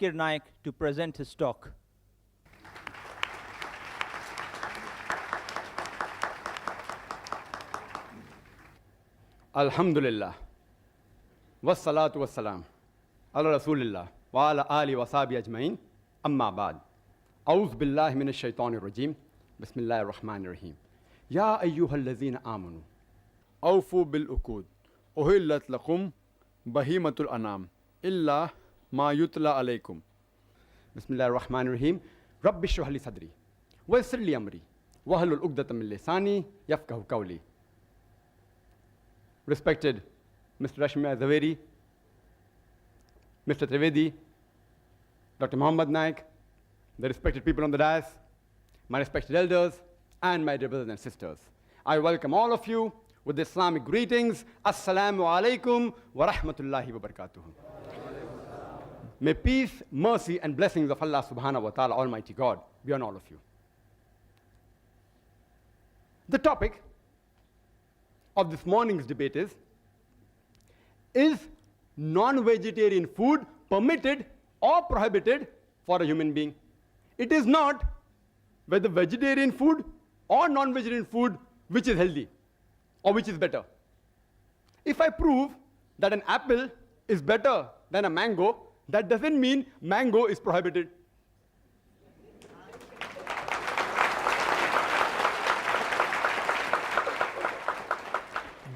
Zakir Naik to present his talk. Alhamdulillah, wassalatu wassalam, ala rasulillah, wa ala ali wa sahbihi ajmain, amma ba'd. A'udhu billahi minash shaitanir rajim, bismillahir rahmanir rahim. Ya ayyuhal ladhina amanu, awfu bil uqud, uhillat lakum bahimatul anam, illa ma yutla alaykum. Bismillahir rahmanir rahim. Rabbi shrah li sadri, wa yassir li amri, wahlul uqdatam min lisani yafqahu qawli. Respected Mr. Rashmi Zaveri, Mr. Trivedi, Dr. Muhammad Naik, the respected people on the dais, my respected elders, and my dear brothers and sisters. I welcome all of you with the Islamic greetings. Assalamu alaikum wa rahmatullahi wa barakatuh. May peace, mercy, and blessings of Allah subhanahu wa ta'ala, Almighty God, be on all of you. The topic of this morning's debate is non-vegetarian food permitted or prohibited for a human being? It is not whether vegetarian food or non-vegetarian food which is healthy or which is better. If I prove that an apple is better than a mango, that doesn't mean mango is prohibited.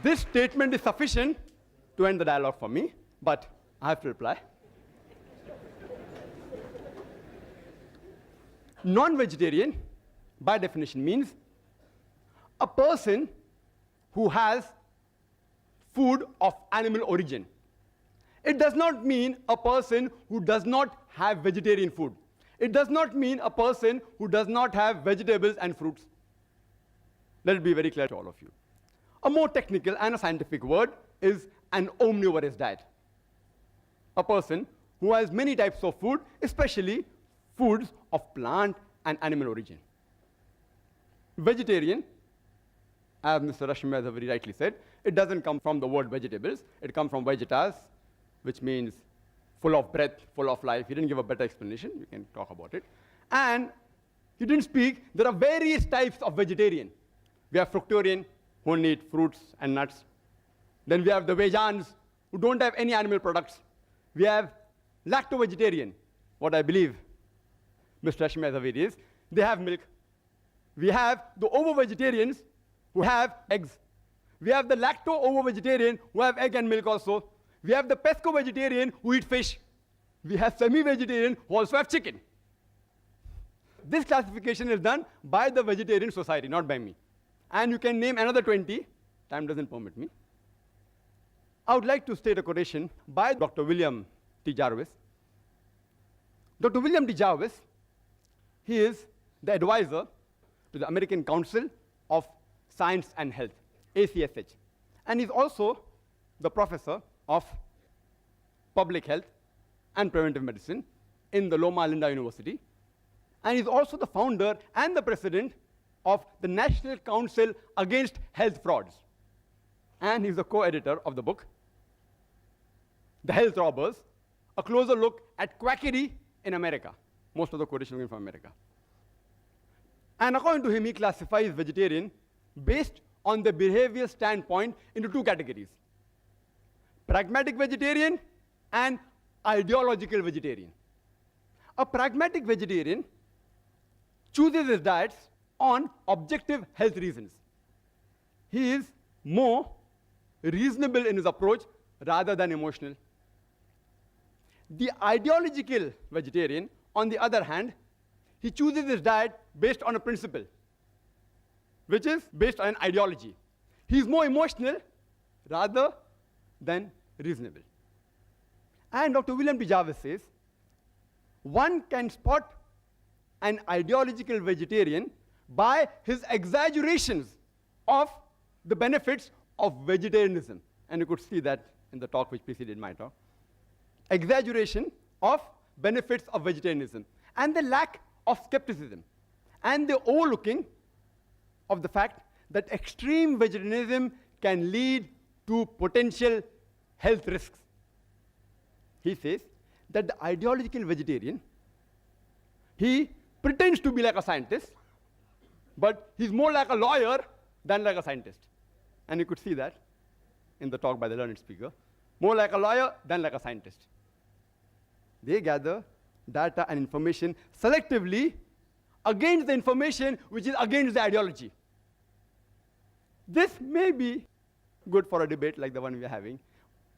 This statement is sufficient to end the dialogue for me, but I have to reply. Non-vegetarian, by definition, means a person who has food of animal origin. It does not mean a person who does not have vegetarian food. It does not mean a person who does not have vegetables and fruits. Let it be very clear to all of you. A more technical and a scientific word is an omnivorous diet. A person who has many types of food, especially foods of plant and animal origin. Vegetarian, as Mr. Rashmi very rightly said, it doesn't come from the word vegetables. It comes from vegetas, which means full of breath, full of life. He didn't give a better explanation. You can talk about it. And he didn't speak. There are various types of vegetarian. We have fructarian, who only eat fruits and nuts. Then we have the vegans, who don't have any animal products. We have lacto-vegetarian, what I believe Mr. Rashmi Zaveri is, they have milk. We have the ovo-vegetarians, who have eggs. We have the lacto-ovo-vegetarian, who have egg and milk also. We have the pesco-vegetarian, who eat fish. We have semi-vegetarian, who also have chicken. This classification is done by the Vegetarian Society, not by me. And you can name another 20. Time doesn't permit me. I would like to state a quotation by Dr. William T. Jarvis. Dr. William T. Jarvis, he is the advisor to the American Council of Science and Health, ACSH. And he's also the professor of public health and preventive medicine in the Loma Linda University. And he's also the founder and the president of the National Council Against Health Frauds. And he's the co-editor of the book, The Health Robbers, a closer look at quackery in America. Most of the quotations are from America. And according to him, he classifies vegetarian based on the behavioral standpoint into two categories: pragmatic vegetarian and ideological vegetarian. A pragmatic vegetarian chooses his diets on objective health reasons. He is more reasonable in his approach rather than emotional. The ideological vegetarian, on the other hand, he chooses his diet based on a principle, which is based on an ideology. He is more emotional rather than reasonable. And Dr. William T. Jarvis says, one can spot an ideological vegetarian by his exaggerations of the benefits of vegetarianism. And you could see that in the talk which preceded my talk. Exaggeration of benefits of vegetarianism and the lack of skepticism and the overlooking of the fact that extreme vegetarianism can lead to potential health risks. He says that the ideological vegetarian, he pretends to be like a scientist, but he's more like a lawyer than like a scientist. And you could see that in the talk by the learned speaker. More like a lawyer than like a scientist. They gather data and information selectively against the information which is against the ideology. This may be good for a debate like the one we are having,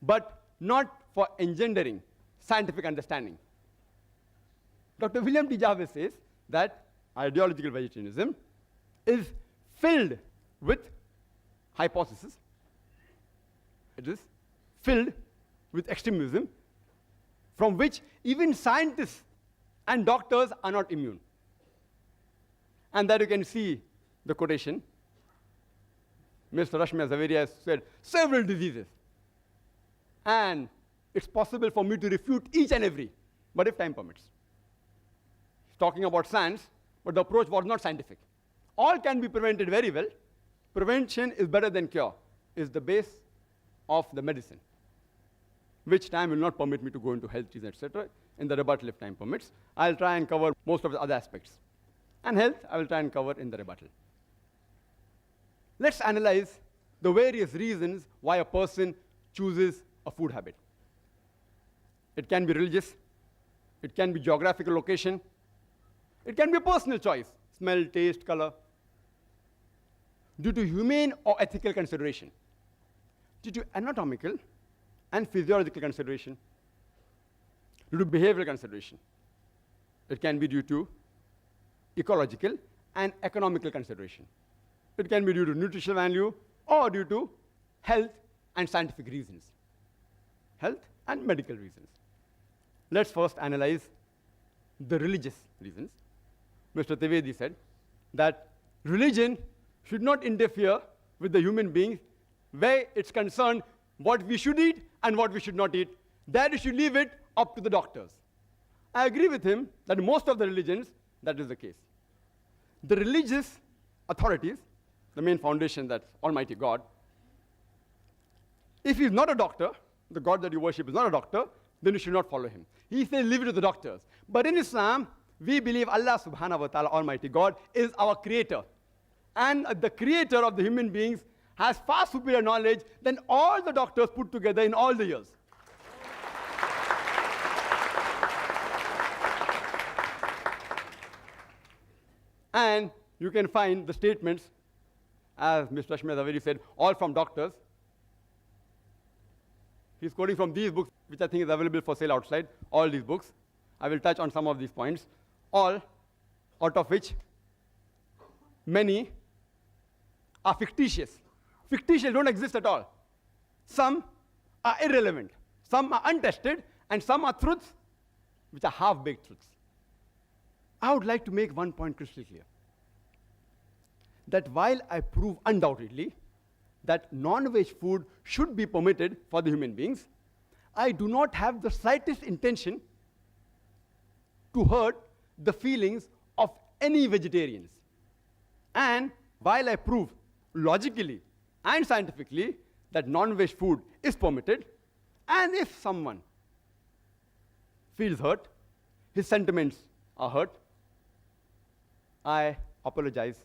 but not for engendering scientific understanding. Dr. William T. Jarvis says that ideological vegetarianism is filled with hypotheses. It is filled with extremism from which even scientists and doctors are not immune. And that you can see the quotation. Mr. Rashmi Zaveri has said several diseases. And it's possible for me to refute each and every, but if time permits. He's talking about science, but the approach was not scientific. All can be prevented very well. Prevention is better than cure, is the base of the medicine, which time will not permit me to go into health reasons, etc. In the rebuttal, if time permits, I'll try and cover most of the other aspects. And health, I will try and cover in the rebuttal. Let's analyze the various reasons why a person chooses a food habit. It can be religious, it can be geographical location, it can be a personal choice, smell, taste, color, due to humane or ethical consideration, due to anatomical and physiological consideration, due to behavioral consideration. It can be due to ecological and economical consideration. It can be due to nutritional value or due to health and scientific reasons. Health and medical reasons. Let's first analyze the religious reasons. Mr. Trivedi said that religion should not interfere with the human beings where it's concerned what we should eat and what we should not eat. That we should leave it up to the doctors. I agree with him that most of the religions, that is the case. The religious authorities, the main foundation, that's Almighty God, if he's not a doctor, the God that you worship is not a doctor, then you should not follow him. He says leave it to the doctors. But in Islam, we believe Allah subhanahu wa ta'ala, Almighty God, is our creator. And the creator of the human beings has far superior knowledge than all the doctors put together in all the years. And you can find the statements, as Mr. Rashmi Zaveri said, all from doctors. He's quoting from these books, which I think is available for sale outside, all these books. I will touch on some of these points, all out of which many are fictitious. Fictitious don't exist at all. Some are irrelevant, some are untested, and some are truths which are half-baked truths. I would like to make one point crystal clear. That while I prove undoubtedly that non-veg food should be permitted for the human beings, I do not have the slightest intention to hurt the feelings of any vegetarians. And while I prove logically and scientifically that non-veg food is permitted, and if someone feels hurt, his sentiments are hurt, I apologize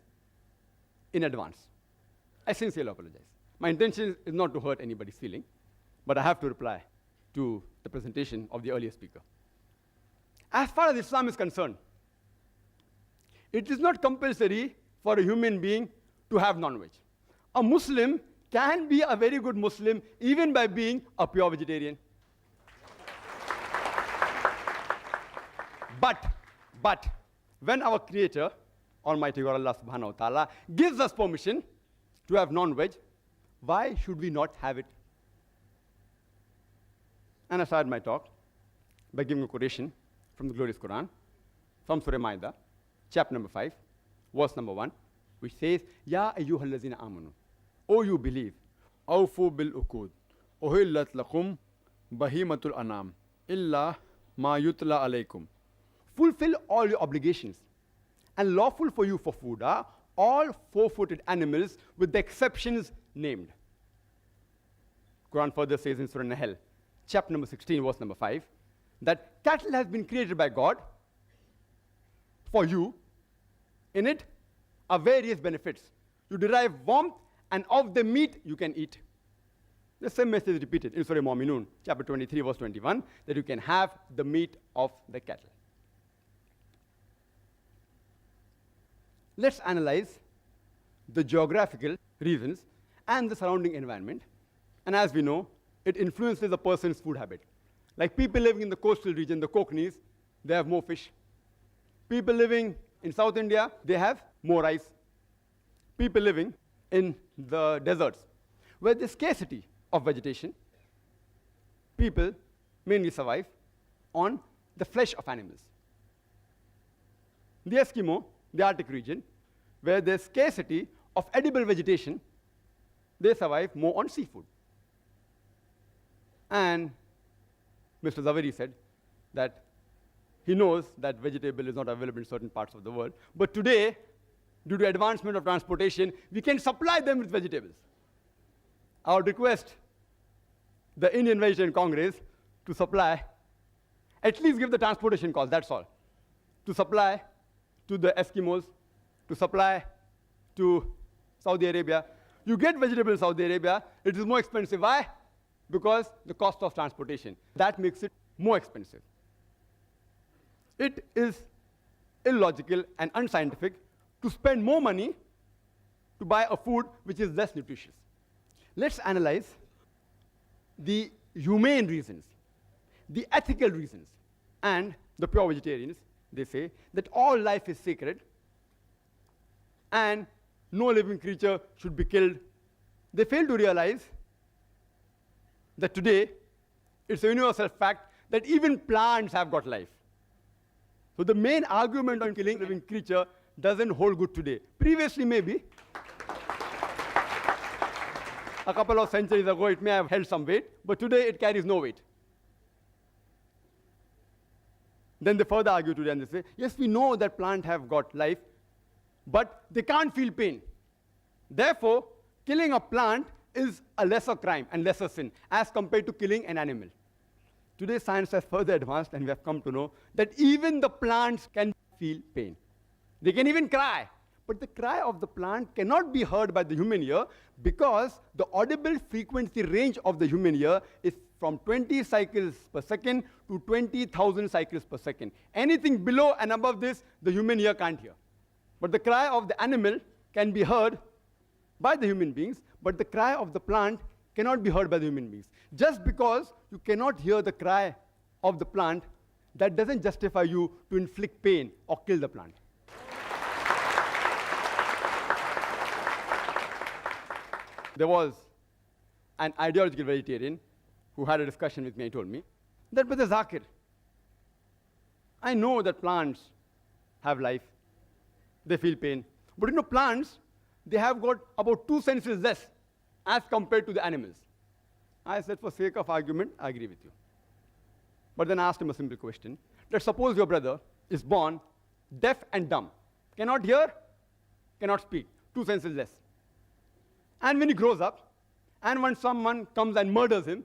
in advance. I sincerely apologize. My intention is not to hurt anybody's feeling, but I have to reply to the presentation of the earlier speaker. As far as Islam is concerned, it is not compulsory for a human being to have non-veg. A Muslim can be a very good Muslim even by being a pure vegetarian. But when our Creator, Almighty God Allah subhanahu wa ta'ala, gives us permission to have non-veg, why should we not have it? And I started my talk by giving a quotation from the glorious Quran, from Surah Ma'idah, chapter number 5, verse number 1, which says, Ya ayyuhallazina amanu, O you believe, awfu bil uqud, uhillat lakum bahimatul anam, illa ma yutla alaykum. Fulfill all your obligations, and lawful for you for food are all four-footed animals with the exceptions named. Quran further says in Surah Nahl, chapter number 16, verse number 5, that cattle has been created by God for you. In it are various benefits. You derive warmth, and of the meat you can eat. The same message is repeated in Surah Mu'minun, chapter 23, verse 21, that you can have the meat of the cattle. Let's analyze the geographical reasons and the surrounding environment. And as we know, it influences a person's food habit. Like people living in the coastal region, the Konknis, they have more fish. People living in South India, they have more rice. People living in the deserts, where there's scarcity of vegetation, people mainly survive on the flesh of animals. The Eskimo, the Arctic region, where there's scarcity of edible vegetation, they survive more on seafood. And Mr. Zaveri said that he knows that vegetable is not available in certain parts of the world, but today, due to advancement of transportation, we can supply them with vegetables. I would request the Indian Vegetarian Congress to supply, at least give the transportation cost, that's all, to supply to the Eskimos, to supply to Saudi Arabia. You get vegetable in Saudi Arabia, it is more expensive. Why? Because the cost of transportation. That makes it more expensive. It is illogical and unscientific to spend more money to buy a food which is less nutritious. Let's analyze the humane reasons, the ethical reasons, and the pure vegetarians. They say that all life is sacred and no living creature should be killed. They fail to realize that today it's a universal fact that even plants have got life. So the main argument on killing a living creature doesn't hold good today. Previously, maybe, a couple of centuries ago, it may have held some weight, but today it carries no weight. Then they further argue today and they say, yes, we know that plants have got life, but they can't feel pain. Therefore, killing a plant is a lesser crime and lesser sin as compared to killing an animal. Today, science has further advanced, and we have come to know that even the plants can feel pain. They can even cry. But the cry of the plant cannot be heard by the human ear because the audible frequency range of the human ear is from 20 cycles per second to 20,000 cycles per second. Anything below and above this, the human ear can't hear. But the cry of the animal can be heard by the human beings, but the cry of the plant cannot be heard by the human beings. Just because you cannot hear the cry of the plant, that doesn't justify you to inflict pain or kill the plant. There was an ideological vegetarian who had a discussion with me and told me that, Brother Zakir, I know that plants have life, they feel pain, but you know, plants, they have got about 2 senses less as compared to the animals. I said, for sake of argument, I agree with you. But then I asked him a simple question. Let's suppose your brother is born deaf and dumb, cannot hear, cannot speak, 2 senses less. And when he grows up, and when someone comes and murders him,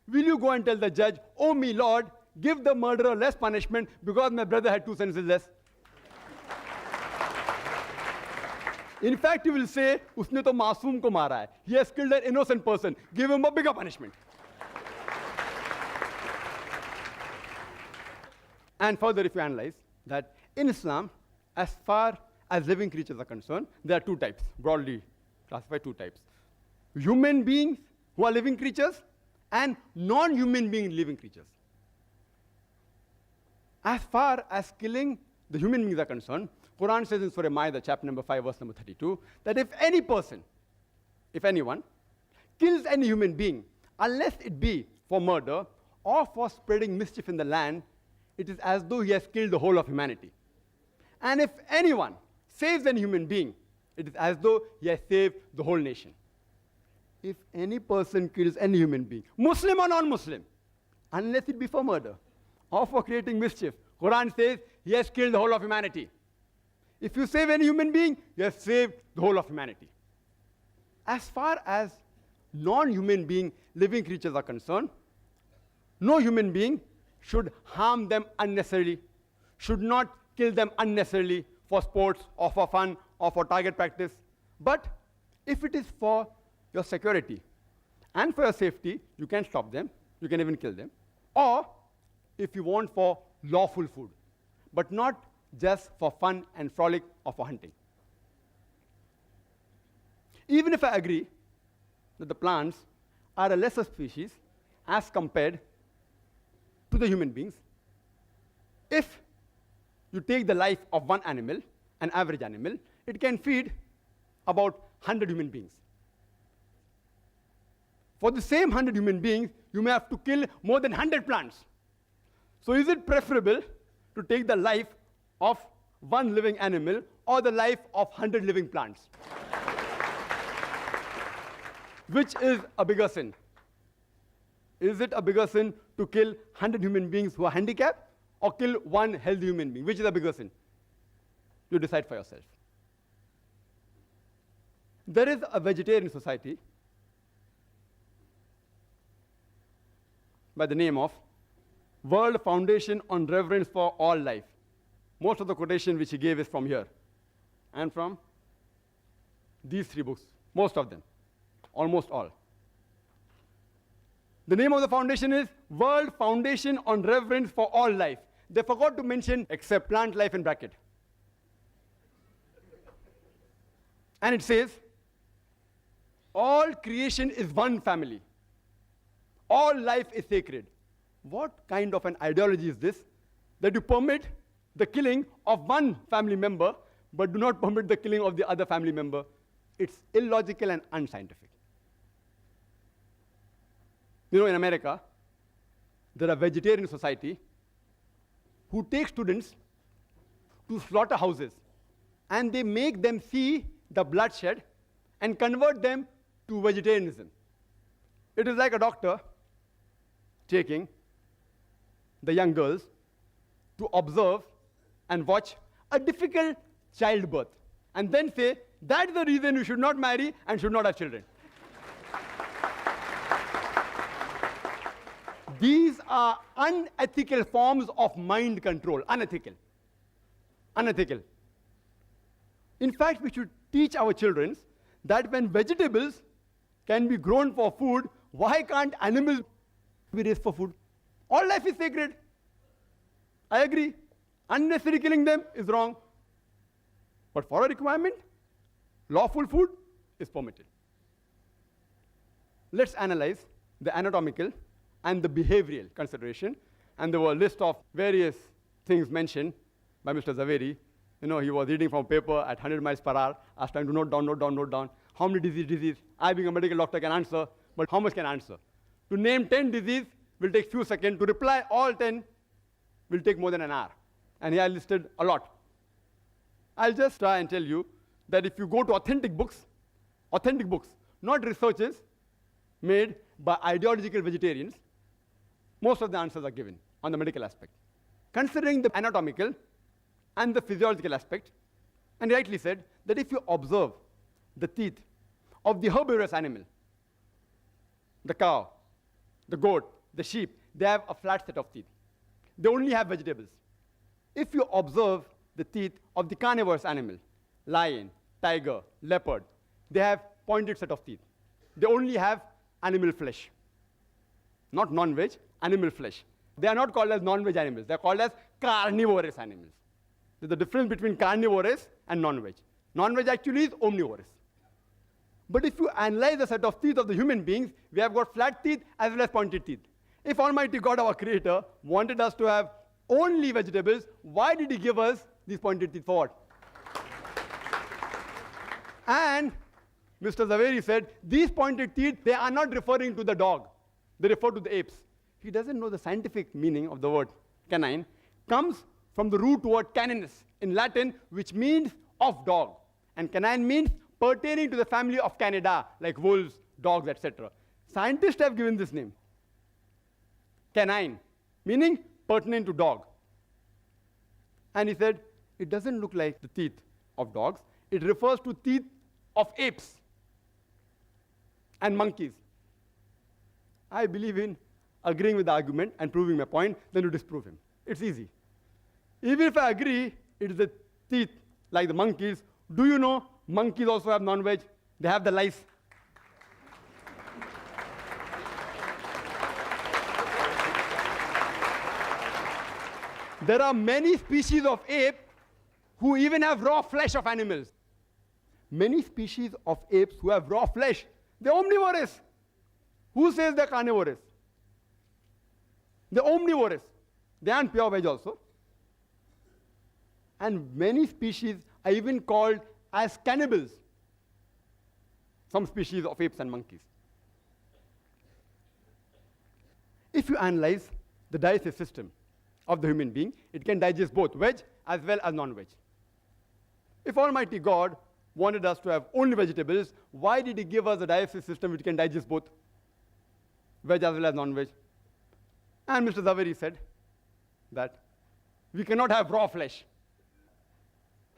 will you go and tell the judge, oh me Lord, give the murderer less punishment because my brother had 2 senses less? In fact, you will say, usne to masoom ko mara hai. He has killed an innocent person. Give him a bigger punishment. And further, if you analyze that in Islam, as far as living creatures are concerned, there are 2 types, broadly classified 2 types. Human beings who are living creatures and non-human being living creatures. As far as killing the human beings are concerned, Quran says in Surah Ma'idah, chapter number 5, verse number 32, that if any person, if anyone, kills any human being, unless it be for murder or for spreading mischief in the land, it is as though he has killed the whole of humanity. And if anyone saves any human being, it is as though he has saved the whole nation. If any person kills any human being, Muslim or non-Muslim, unless it be for murder or for creating mischief, Quran says he has killed the whole of humanity. If you save any human being, you have saved the whole of humanity. As far as non-human being living creatures are concerned, no human being should harm them unnecessarily, should not kill them unnecessarily for sports or for fun or for target practice. But if it is for your security and for your safety, you can stop them, you can even kill them. Or if you want for lawful food, but not just for fun and frolic or for hunting. Even if I agree that the plants are a lesser species as compared to the human beings, if you take the life of one animal, an average animal, it can feed about 100 human beings. For the same 100 human beings, you may have to kill more than 100 plants. So is it preferable to take the life of one living animal or the life of 100 living plants? Which is a bigger sin? Is it a bigger sin to kill 100 human beings who are handicapped or kill one healthy human being? Which is a bigger sin? You decide for yourself. There is a vegetarian society by the name of World Foundation on Reverence for All Life. Most of the quotation which he gave is from here and from these three books, most of them, almost all. The name of the foundation is World Foundation on Reverence for All Life. They forgot to mention except plant life in bracket. And it says, all creation is one family. All life is sacred. What kind of an ideology is this? That you permit the killing of one family member, but do not permit the killing of the other family member. It's illogical and unscientific. You know, in America, there are vegetarian society who take students to slaughterhouses, and they make them see the bloodshed and convert them to vegetarianism. It is like a doctor taking the young girls to observe and watch a difficult childbirth, and then say, that's the reason you should not marry and should not have children. These are unethical forms of mind control. Unethical. Unethical. In fact, we should teach our children that when vegetables can be grown for food, why can't animals be raised for food? All life is sacred. I agree. Unnecessary killing them is wrong. But for a requirement, lawful food is permitted. Let's analyze the anatomical and the behavioral consideration. And there were a list of various things mentioned by Mr. Zaveri. You know, he was reading from a paper at 100 miles per hour. I was trying to note down. How many disease? I, being a medical doctor, can answer, but how much can I answer? To name 10 diseases will take few seconds. To reply all 10 will take more than an hour. And here I listed a lot. I'll just try and tell you that if you go to authentic books, not researches made by ideological vegetarians, most of the answers are given on the medical aspect. Considering the anatomical and the physiological aspect, and rightly said that if you observe the teeth of the herbivorous animal, the cow, the goat, the sheep, they have a flat set of teeth. They only have vegetables. If you observe the teeth of the carnivorous animal, lion, tiger, leopard, they have pointed set of teeth. They only have animal flesh. Not non-veg, animal flesh. They are not called as non-veg animals. They are called as carnivorous animals. There's a difference between carnivorous and non-veg. Non-veg actually is omnivorous. But if you analyze the set of teeth of the human beings, we have got flat teeth as well as pointed teeth. If Almighty God, our Creator, wanted us to have only vegetables, why did He give us these pointed teeth for what? And Mr. Zaveri said, these pointed teeth, they are not referring to the dog. They refer to the apes. He doesn't know the scientific meaning of the word canine. Comes from the root word caninus in Latin, which means of dog. And canine means pertaining to the family of Canidae, like wolves, dogs, etc. Scientists have given this name. Canine, meaning pertinent to dog. And he said, it doesn't look like the teeth of dogs. It refers to teeth of apes and monkeys. I believe in agreeing with the argument and proving my point, then you disprove him. It's easy. Even if I agree, it is the teeth, like the monkeys. Do you know monkeys also have non-veg? They have the lice. There are many species of ape who even have raw flesh of animals. Many species of apes who have raw flesh. They're omnivorous. Who says they're carnivorous? They're omnivorous. They aren't pure veg also. And many species are even called as cannibals. Some species of apes and monkeys. If you analyze the digestive system of the human being, it can digest both veg as well as non-veg. If Almighty God wanted us to have only vegetables, why did He give us a digestive system which can digest both veg as well as non-veg? And Mr. Zaveri said that we cannot have raw flesh.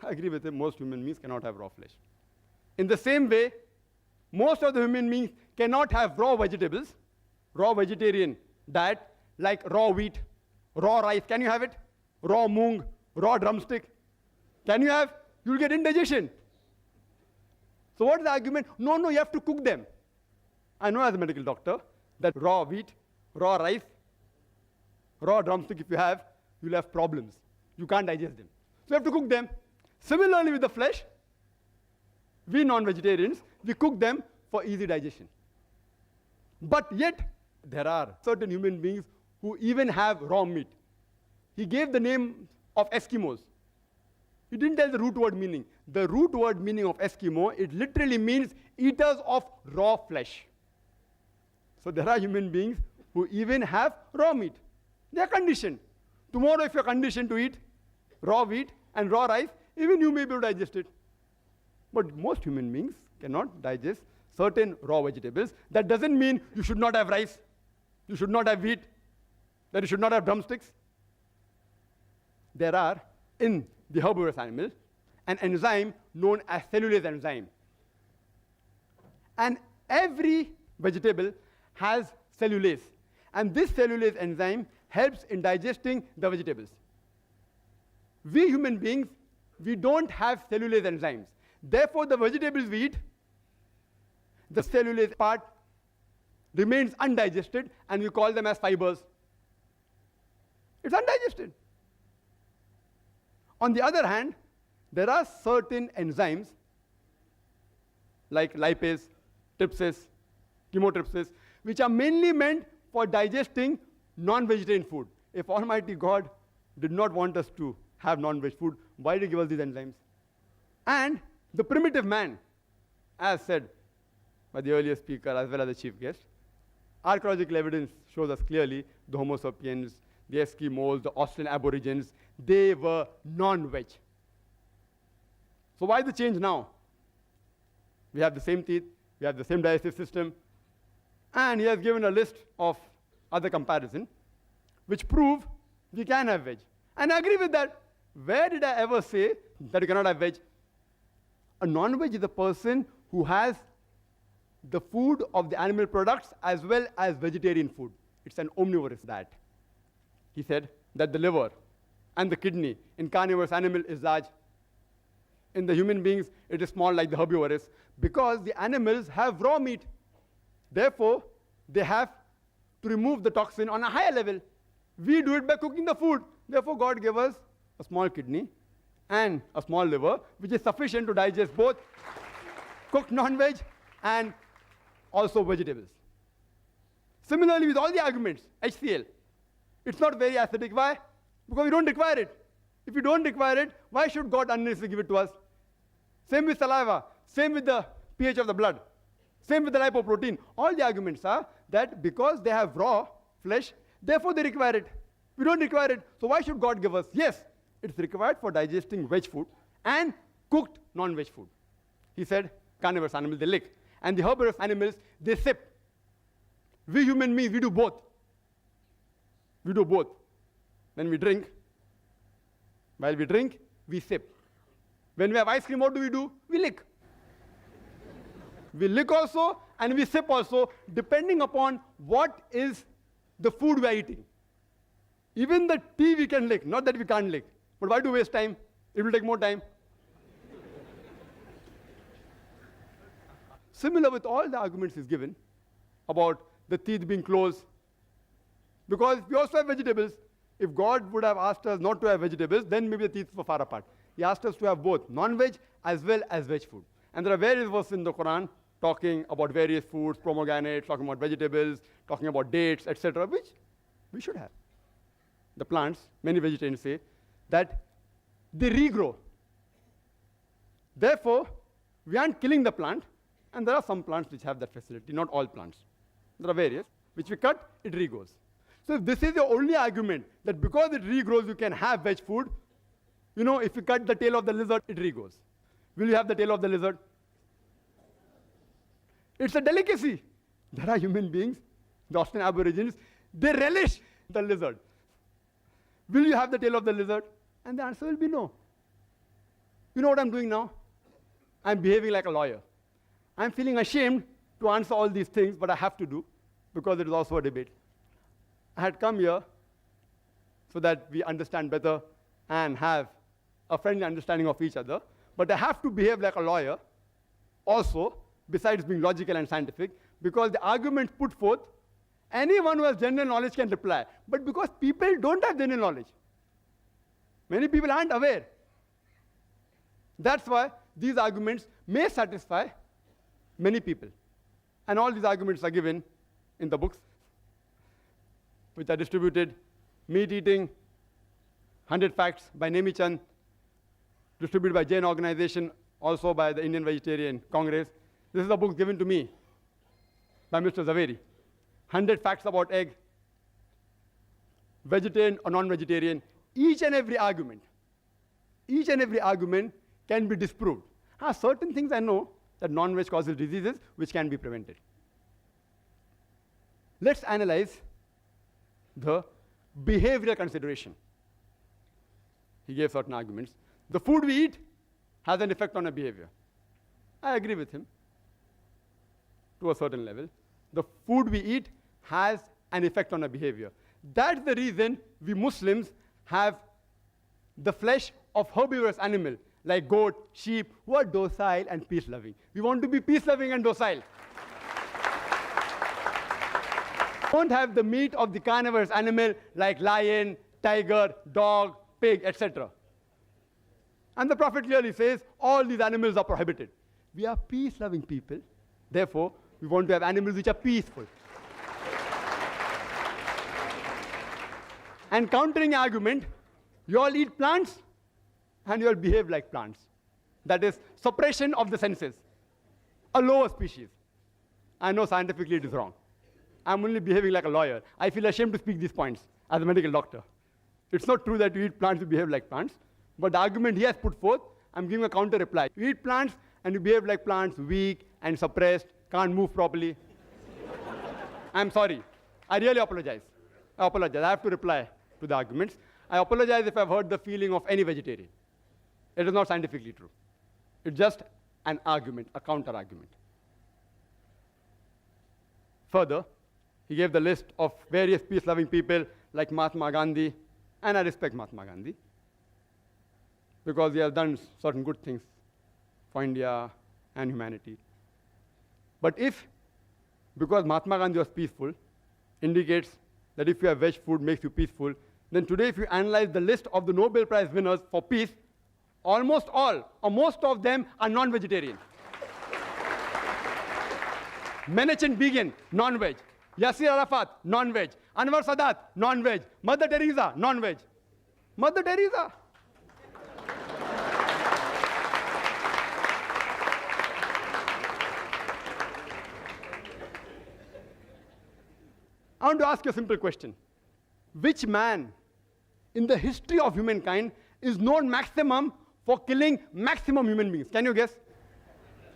I agree with him, most human beings cannot have raw flesh. In the same way, most of the human beings cannot have raw vegetables, raw vegetarian diet, like raw wheat, raw rice. Can you have it? Raw moong, raw drumstick. Can you have? You'll get indigestion. So what is the argument? No, you have to cook them. I know as a medical doctor that raw wheat, raw rice, raw drumstick, if you have, you'll have problems. You can't digest them. So you have to cook them. Similarly with the flesh, we non-vegetarians, we cook them for easy digestion. But yet, there are certain human beings who even have raw meat. He gave the name of Eskimos. He didn't tell the root word meaning. The root word meaning of Eskimo, it literally means eaters of raw flesh. So there are human beings who even have raw meat. They are conditioned. Tomorrow if you're conditioned to eat raw wheat and raw rice, even you may be able to digest it. But most human beings cannot digest certain raw vegetables. That doesn't mean you should not have rice, you should not have wheat, that you should not have drumsticks. There are, in the herbivorous animal, an enzyme known as cellulase enzyme. And every vegetable has cellulase. And this cellulase enzyme helps in digesting the vegetables. We human beings, we don't have cellulase enzymes. Therefore, the vegetables we eat, the cellulase part remains undigested, and we call them as fibers. It's undigested. On the other hand, there are certain enzymes like lipase, trypsis, chymotrypsis, which are mainly meant for digesting non-vegetarian food. If Almighty God did not want us to have non-veg food, why did He give us these enzymes? And the primitive man, as said by the earlier speaker as well as the chief guest, archaeological evidence shows us clearly the Homo sapiens, the Eskimos, the Australian Aborigines, they were non-veg. So why the change now? We have the same teeth, we have the same digestive system, and he has given a list of other comparisons which prove we can have veg. And I agree with that. Where did I ever say that you cannot have veg? A non-veg is a person who has the food of the animal products as well as vegetarian food. It's an omnivorous diet. He said that the liver and the kidney in carnivorous animal is large. In the human beings, it is small like the herbivorous, because the animals have raw meat. Therefore, they have to remove the toxin on a higher level. We do it by cooking the food. Therefore, God gave us a small kidney and a small liver, which is sufficient to digest both cooked non-veg and also vegetables. Similarly, with all the arguments, HCl, it's not very acidic. Why? Because we don't require it. If we don't require it, why should God unnecessarily give it to us? Same with saliva, same with the pH of the blood, same with the lipoprotein. All the arguments are that because they have raw flesh, therefore they require it. We don't require it, so why should God give us? Yes, it's required for digesting veg food and cooked non-veg food. He said carnivorous animals, they lick. And the herbivorous animals, they sip. We human beings, we do both. We do both. When we drink, while we drink, we sip. When we have ice cream, what do? We lick. We lick also, and we sip also, depending upon what is the food we are eating. Even the tea we can lick, not that we can't lick. But why do waste time? It will take more time. Similar with all the arguments is given about the teeth being closed. Because we also have vegetables. If God would have asked us not to have vegetables, then maybe the teeth were far apart. He asked us to have both non-veg as well as veg food. And there are various verses in the Quran talking about various foods, pomegranates, talking about vegetables, talking about dates, etc., which we should have. The plants, many vegetarians say, that they regrow. Therefore, we aren't killing the plant, and there are some plants which have that facility, not all plants. There are various, which we cut, it regrows. So if this is the only argument, that because it regrows, you can have veg food, you know, if you cut the tail of the lizard, it regrows. Will you have the tail of the lizard? It's a delicacy. There are human beings, the Australian Aborigines, they relish the lizard. Will you have the tail of the lizard? And the answer will be no. You know what I'm doing now? I'm behaving like a lawyer. I'm feeling ashamed to answer all these things, but I have to do, because it is also a debate. I had come here so that we understand better and have a friendly understanding of each other, but I have to behave like a lawyer also, besides being logical and scientific, because the arguments put forth, anyone who has general knowledge can reply. But because people don't have general knowledge, many people aren't aware. That's why these arguments may satisfy many people. And all these arguments are given in the books, which are distributed. Meat Eating, 100 Facts by Nemi Chand, distributed by Jain Organization, also by the Indian Vegetarian Congress. This is a book given to me by Mr. Zaveri. 100 Facts about egg, vegetarian or non-vegetarian. Each and every argument can be disproved. Certain things I know that non-veg causes diseases which can be prevented. Let's analyze the behavioral consideration. He gave certain arguments. The food we eat has an effect on our behavior. I agree with him to a certain level. The food we eat has an effect on our behavior. That's the reason we Muslims have the flesh of herbivorous animal, like goat, sheep, who are docile and peace-loving. We want to be peace-loving and docile. Don't have the meat of the carnivorous animal, like lion, tiger, dog, pig, etc. And the Prophet clearly says, all these animals are prohibited. We are peace-loving people. Therefore, we want to have animals which are peaceful. And countering argument, you all eat plants and you all behave like plants. That is suppression of the senses, a lower species. I know scientifically it is wrong. I'm only behaving like a lawyer. I feel ashamed to speak these points as a medical doctor. It's not true that you eat plants, you behave like plants. But the argument he has put forth, I'm giving a counter reply. You eat plants and you behave like plants, weak and suppressed, can't move properly. I'm sorry. I really apologize. I have to reply to the arguments. I apologize if I've hurt the feeling of any vegetarian. It is not scientifically true. It's just an argument, a counter-argument. Further, he gave the list of various peace-loving people like Mahatma Gandhi, and I respect Mahatma Gandhi because he has done certain good things for India and humanity. But if, because Mahatma Gandhi was peaceful, indicates that if you have veg food makes you peaceful, then today if you analyze the list of the Nobel Prize winners for peace, almost all, or most of them are non-vegetarian. Menachem Begin, non-veg. Yasser Arafat, non-veg. Anwar Sadat, non-veg. Mother Teresa, non-veg. Mother Teresa. I want to ask you a simple question. Which man in the history of humankind is known maximum for killing maximum human beings? Can you guess?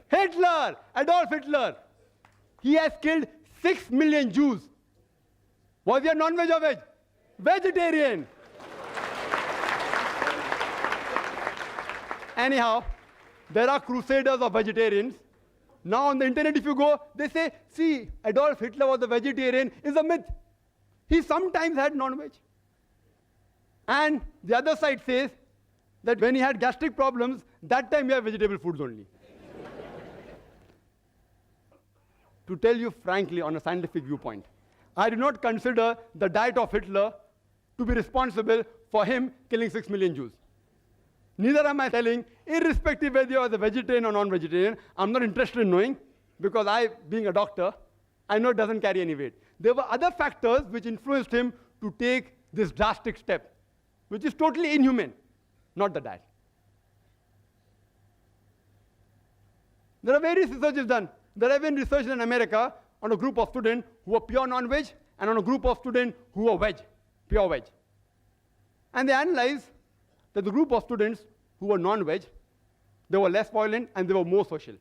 Hitler, Adolf Hitler. He has killed 6 million Jews. Was he a non-veg or veg? Vegetarian. Anyhow, there are crusaders of vegetarians. Now on the internet if you go, they say, see, Adolf Hitler was a vegetarian is a myth. He sometimes had non-veg. And the other side says that when he had gastric problems, that time he had vegetable foods only. To tell you frankly, on a scientific viewpoint, I do not consider the diet of Hitler to be responsible for him killing 6 million Jews. Neither am I telling, irrespective whether you are a vegetarian or non-vegetarian, I'm not interested in knowing, because I, being a doctor, I know it doesn't carry any weight. There were other factors which influenced him to take this drastic step, which is totally inhuman, not the diet. There are various researches done. There have been research in America on a group of students who were pure non-veg and on a group of students who were veg, pure veg. And they analyzed that the group of students who were non-veg, they were less violent and they were more social.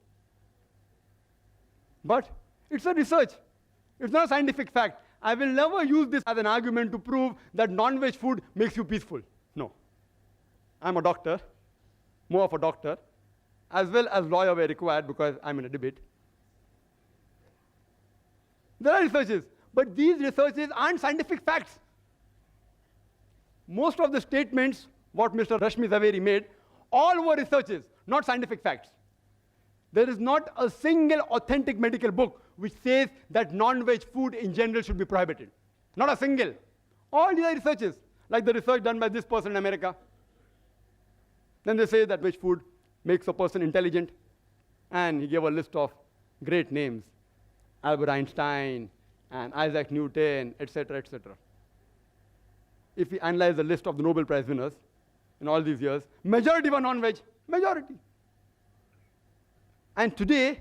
But it's a research. It's not a scientific fact. I will never use this as an argument to prove that non-veg food makes you peaceful. No. I'm a doctor, more of a doctor, as well as lawyer were required because I'm in a debate. There are researches, but these researches aren't scientific facts. Most of the statements what Mr. Rashmi Zaveri made, all were researches, not scientific facts. There is not a single authentic medical book which says that non-veg food in general should be prohibited. Not a single. All these are researches, like the research done by this person in America. Then they say that veg food makes a person intelligent, and he gave a list of great names, Albert Einstein and Isaac Newton, etc., etc. If we analyze the list of the Nobel Prize winners in all these years, majority were non-veg, majority. And today,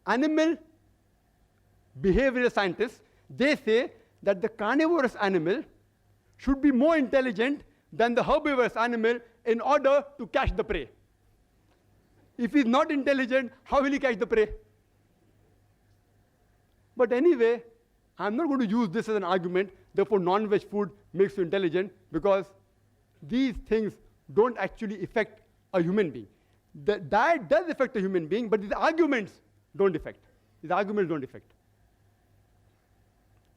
animal behavioral scientists, they say that the carnivorous animal should be more intelligent than the herbivorous animal in order to catch the prey. If he's not intelligent, how will he catch the prey? But anyway, I'm not going to use this as an argument, therefore non-veg food makes you intelligent, because these things don't actually affect a human being. The diet does affect a human being, but these arguments don't affect. These arguments don't affect.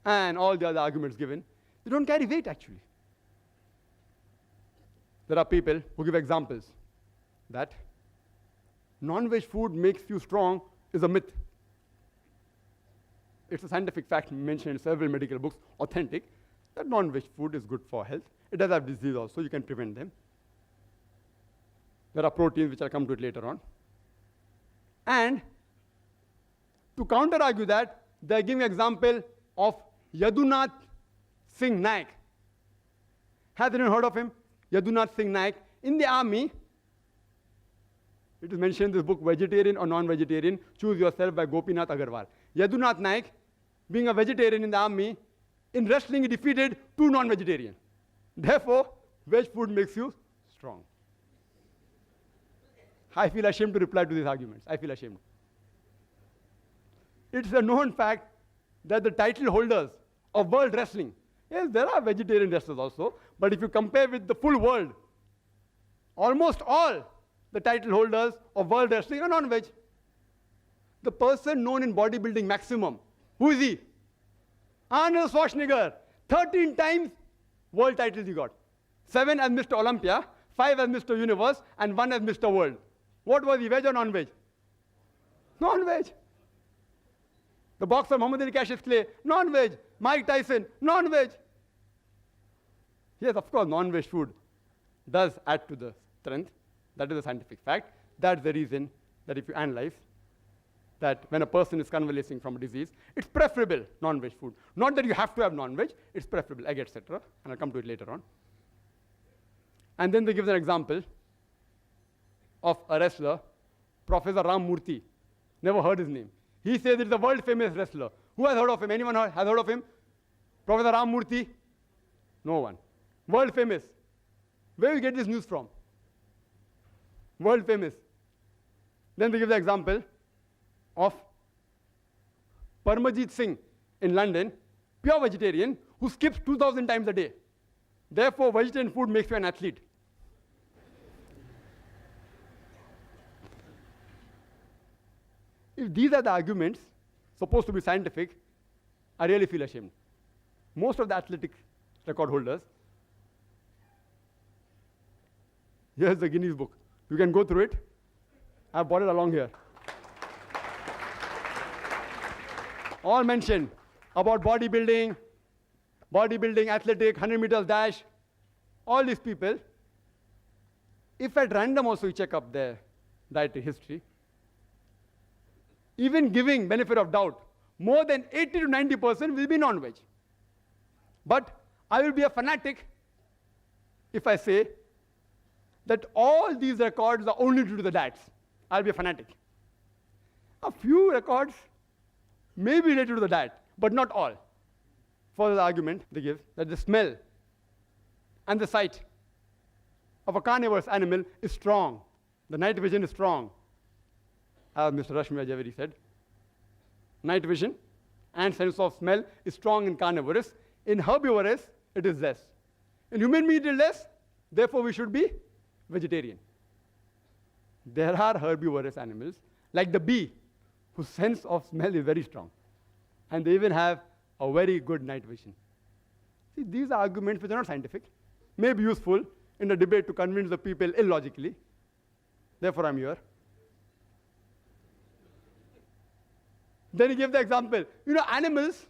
And all the other arguments given, they don't carry weight actually. There are people who give examples that non-veg food makes you strong is a myth. It's a scientific fact mentioned in several medical books, authentic, that non-veg food is good for health. It does have disease also, you can prevent them. There are proteins, which I'll come to it later on. And to counter-argue that, they're giving an example of Yadunath Singh Naik. Has anyone heard of him? Yadunath Singh Naik. In the army, it is mentioned in this book, Vegetarian or Non-Vegetarian, Choose Yourself by Gopinath Agarwal. Yadunath Naik, being a vegetarian in the army, in wrestling he defeated 2 non-vegetarians. Therefore, veg food makes you strong. I feel ashamed to reply to these arguments. I feel ashamed. It's a known fact that the title holders of world wrestling, yes, there are vegetarian wrestlers also, but if you compare with the full world, almost all the title holders of world wrestling are non-veg. The person known in bodybuilding maximum, who is he? Arnold Schwarzenegger. 13 times world titles he got. 7 as Mr. Olympia, 5 as Mr. Universe, and 1 as Mr. World. What was he, veg or non-veg? Non-veg. The boxer Muhammad Ali Cassius Clay, non-veg. Mike Tyson, non-veg. Yes, of course, non-veg food does add to the strength. That is a scientific fact. That's the reason that if you analyze that when a person is convalescing from a disease, it's preferable non-veg food. Not that you have to have non-veg, it's preferable, egg, etc. And I'll come to it later on. And then they give an example of a wrestler, Professor Ram Murthy. Never heard his name. He says it's a world famous wrestler. Who has heard of him? Anyone has heard of him? Professor Ram Murthy? No one. World famous. Where do you get this news from? World famous. Then they give the example of Parmajit Singh in London, pure vegetarian, who skips 2,000 times a day. Therefore, vegetarian food makes you an athlete. If these are the arguments supposed to be scientific, I really feel ashamed. Most of the athletic record holders. Here's the Guinness Book. You can go through it. I've brought it along here. All mentioned about bodybuilding, athletic, 100 meters dash, all these people. If at random also you check up their dietary history, even giving benefit of doubt, more than 80 to 90% will be non-veg. But I will be a fanatic if I say that all these records are only due to the diets. I'll be a fanatic. A few records may be related to the diet, but not all. For the argument they give that the smell and the sight of a carnivorous animal is strong. The night vision is strong. As Mr. Rashmi Javeri said, night vision and sense of smell is strong in carnivorous. In herbivorous, it is less. In human meat, it is less. Therefore, we should be vegetarian. There are herbivorous animals, like the bee, whose sense of smell is very strong. And they even have a very good night vision. See, these are arguments which are not scientific, may be useful in the debate to convince the people illogically. Therefore, I'm here. Then he gave the example. Animals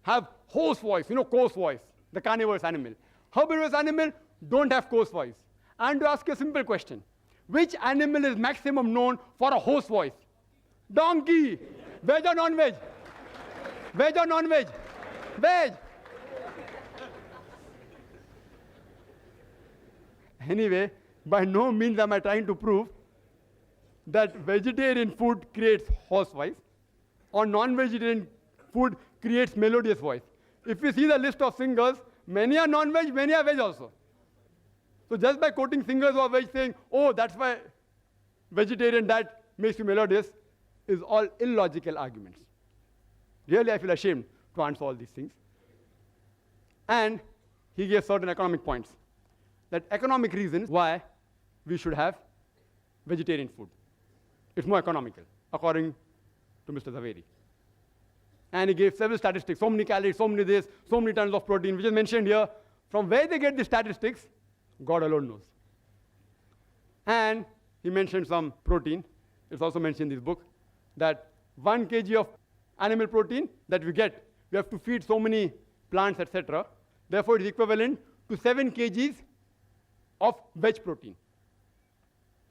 have hoarse voice, coarse voice, the carnivorous animal. Herbivorous animal don't have coarse voice. And to ask you a simple question, which animal is maximum known for a hoarse voice? Donkey. Veg or non-veg? Veg or non-veg? Veg. Anyway, by no means am I trying to prove that vegetarian food creates hoarse voice or non-vegetarian food creates melodious voice. If you see the list of singers, many are non-veg, many are veg also. So just by quoting singers who are veg saying, oh, that's why vegetarian diet makes you melodious, is all illogical arguments. Really, I feel ashamed to answer all these things. And he gave certain economic points. That economic reasons why we should have vegetarian food. It's more economical, according to Mr. Zaveri. And he gave several statistics, so many calories, so many this, so many tons of protein, which is mentioned here. From where they get the statistics, God alone knows. And he mentioned some protein. It's also mentioned in this book that 1 kg of animal protein that we get, we have to feed so many plants, etc. Therefore, it is equivalent to 7 kgs of veg protein.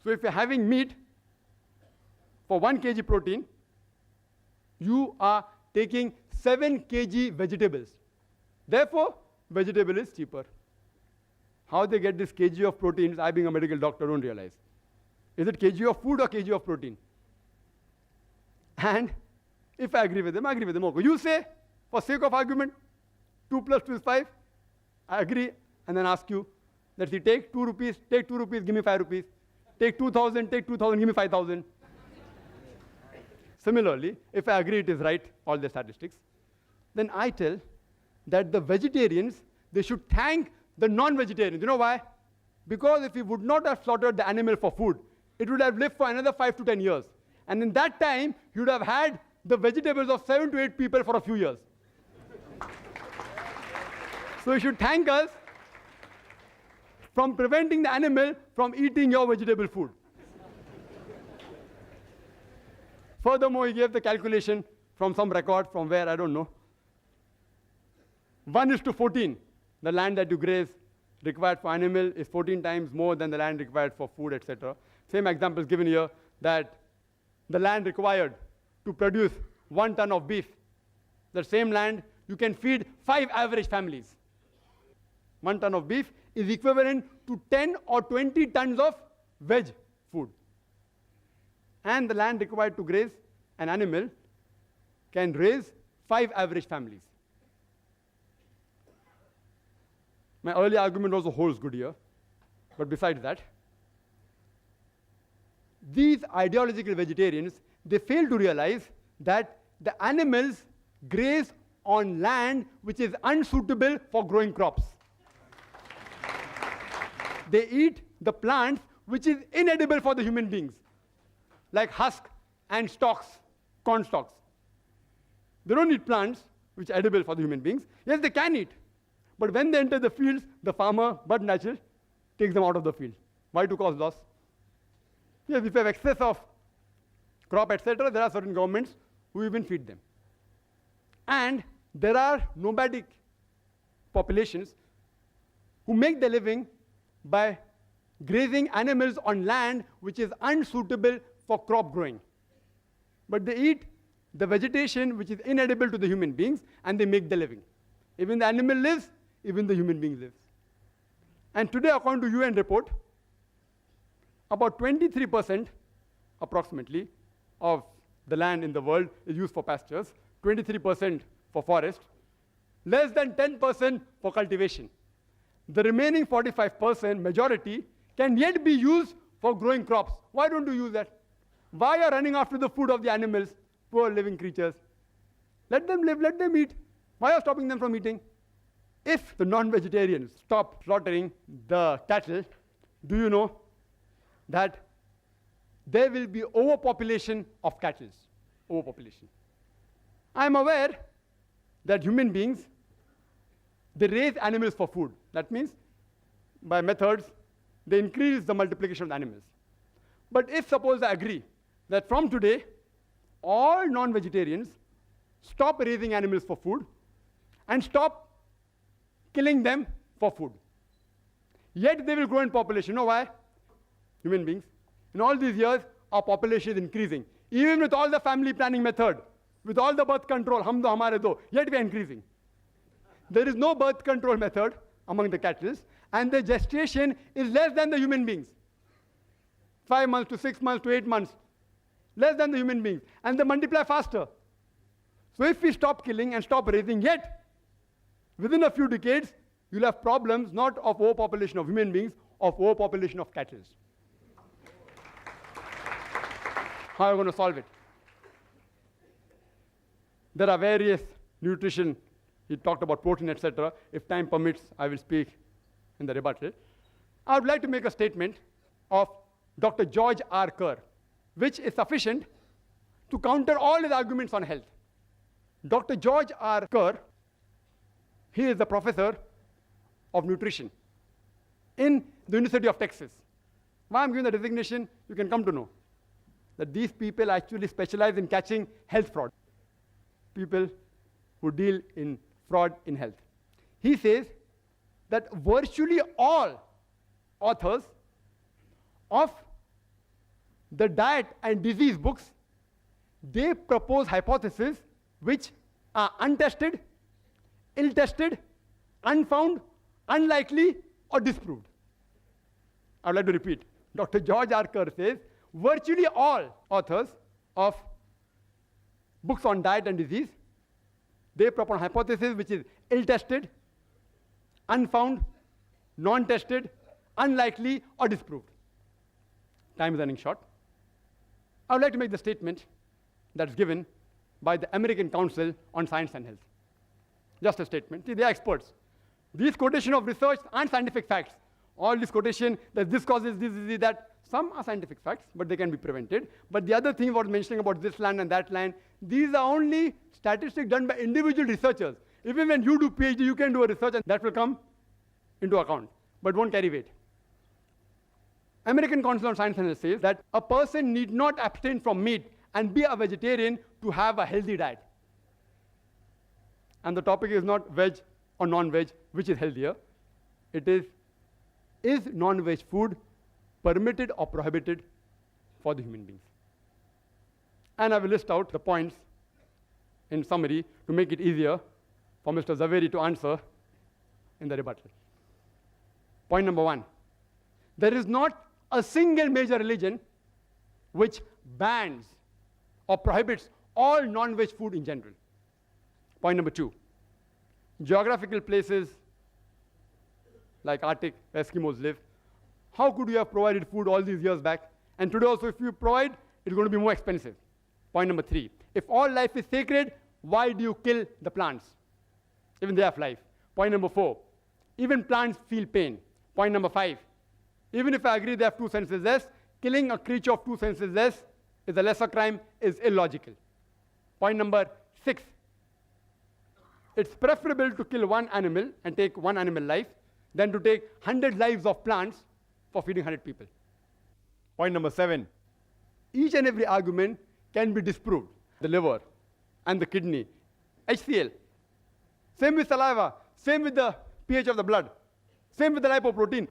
So if you're having meat for 1 kg protein, you are taking 7 kg vegetables. Therefore, vegetable is cheaper. How they get this kg of proteins, I being a medical doctor don't realize. Is it kg of food or kg of protein? And if I agree with them, I agree with them. Okay. You say, for sake of argument, 2 plus 2 is 5. I agree, and then ask you, that you take 2 rupees, take 2 rupees, give me 5 rupees. Take 2,000, take 2,000, give me 5,000. Similarly, if I agree it is right, all the statistics, then I tell that the vegetarians, they should thank the non-vegetarians. You know why? Because if we would not have slaughtered the animal for food, it would have lived for another 5 to 10 years. And in that time, you would have had the vegetables of 7 to 8 people for a few years. So you should thank us from preventing the animal from eating your vegetable food. Furthermore, he gave the calculation from some record from where, I don't know. 1:14. The land that you graze required for animal is 14 times more than the land required for food, etc. Same example is given here that the land required to produce 1 ton of beef, the same land you can feed 5 average families. 1 ton of beef is equivalent to 10 or 20 tons of veg food. And the land required to graze an animal can raise 5 average families. My earlier argument also holds good here. But besides that, these ideological vegetarians, they fail to realize that the animals graze on land which is unsuitable for growing crops. They eat the plants which is inedible for the human beings, like husk and stalks, corn stalks. They don't eat plants which are edible for the human beings. Yes, they can eat. But when they enter the fields, the farmer, but natural, takes them out of the field. Why? To cause loss. Yes, if you have excess of crop, etc., there are certain governments who even feed them. And there are nomadic populations who make their living by grazing animals on land which is unsuitable for crop growing. But they eat the vegetation which is inedible to the human beings, and they make their living. Even the animal lives, even the human being lives. And today, according to UN report, about 23% approximately of the land in the world is used for pastures, 23% for forest, less than 10% for cultivation. The remaining 45%, majority, can yet be used for growing crops. Why don't you use that? Why are you running after the food of the animals, poor living creatures? Let them live, let them eat. Why are you stopping them from eating? If the non-vegetarians stop slaughtering the cattle, do you know that there will be overpopulation of cattle? Overpopulation. I am aware that human beings, they raise animals for food. That means, by methods, they increase the multiplication of the animals. But if suppose I agree that from today, all non-vegetarians stop raising animals for food and stop killing them for food, yet they will grow in population. You know why? Human beings. In all these years, our population is increasing. Even with all the family planning method, with all the birth control, hum do hamare do, yet we are increasing. There is no birth control method among the cattle, and the gestation is less than the human beings. 5 months to 6 months to 8 months, less than the human beings, and they multiply faster. So if we stop killing and stop raising, yet within a few decades, you'll have problems not of overpopulation of human beings, of overpopulation of cattle. How are you going to solve it? There are various nutrition. He talked about protein, etc. If time permits, I will speak in the rebuttal. I would like to make a statement of Dr. George R. Kerr, which is sufficient to counter all his arguments on health. Dr. George R. Kerr, he is the professor of nutrition in the University of Texas. Why I'm giving the designation, you can come to know that these people actually specialize in catching health fraud. People who deal in fraud in health. He says that virtually all authors of the diet and disease books, they propose hypotheses which are untested, ill-tested, unfound, unlikely, or disproved. I would like to repeat. Dr. George R. Kerr says, virtually all authors of books on diet and disease, they propose hypothesis which is ill-tested, unfound, non-tested, unlikely, or disproved. Time is running short. I would like to make the statement that's given by the American Council on Science and Health. Just a statement. See, they are experts. These quotation of research aren't scientific facts. All this quotation that this causes this, that, some are scientific facts, but they can be prevented. But the other thing about mentioning about this land and that land, these are only statistics done by individual researchers. Even when you do PhD, you can do a research and that will come into account, but won't carry weight. American Council on Science and Health says that a person need not abstain from meat and be a vegetarian to have a healthy diet. And the topic is not veg or non-veg, which is healthier. It is non-veg food permitted or prohibited for the human beings? And I will list out the points in summary to make it easier for Mr. Zaveri to answer in the rebuttal. Point number 1, there is not a single major religion which bans or prohibits all non-veg food in general. Point number 2, geographical places like Arctic, where Eskimos live, how could you have provided food all these years back? And today also, if you provide, it's going to be more expensive. Point number 3, if all life is sacred, why do you kill the plants? Even they have life. Point number 4, even plants feel pain. Point number 5, even if I agree they have 2 senses less, killing a creature of 2 senses less is a lesser crime, is illogical. Point number 6, it's preferable to kill one animal and take one animal life than to take 100 lives of plants for feeding 100 people. Point number 7. Each and every argument can be disproved. The liver and the kidney, HCl. Same with saliva, same with the pH of the blood, same with the lipoprotein.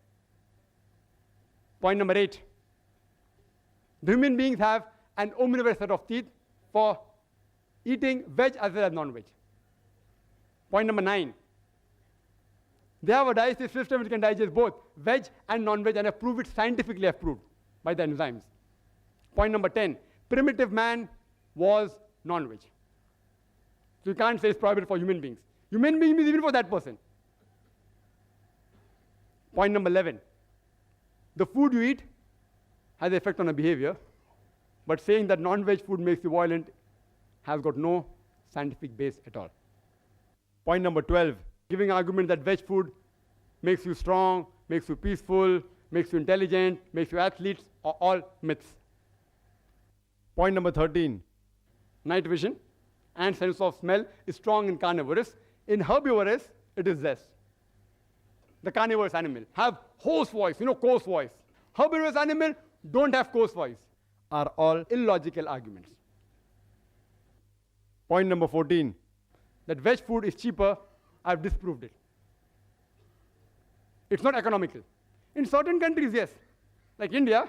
Point number 8. The human beings have an omnivorous set of teeth for eating veg as well as non-veg. Point number 9. They have a digestive system which can digest both veg and non-veg and have proved it scientifically approved by the enzymes. Point number 10. Primitive man was non-veg. So you can't say it's prohibited for human beings. Human beings means even for that person. Point number 11. The food you eat has an effect on a behavior, but saying that non-veg food makes you violent has got no scientific base at all. Point number 12. Giving argument that veg food makes you strong, makes you peaceful, makes you intelligent, makes you athletes, are all myths. Point number 13. Night vision and sense of smell is strong in carnivorous. In herbivorous, it is less. The carnivorous animal have hoarse voice, coarse voice. Herbivorous animal don't have coarse voice. Are all illogical arguments. Point number 14. That veg food is cheaper, I've disproved it. It's not economical. In certain countries, yes. Like India,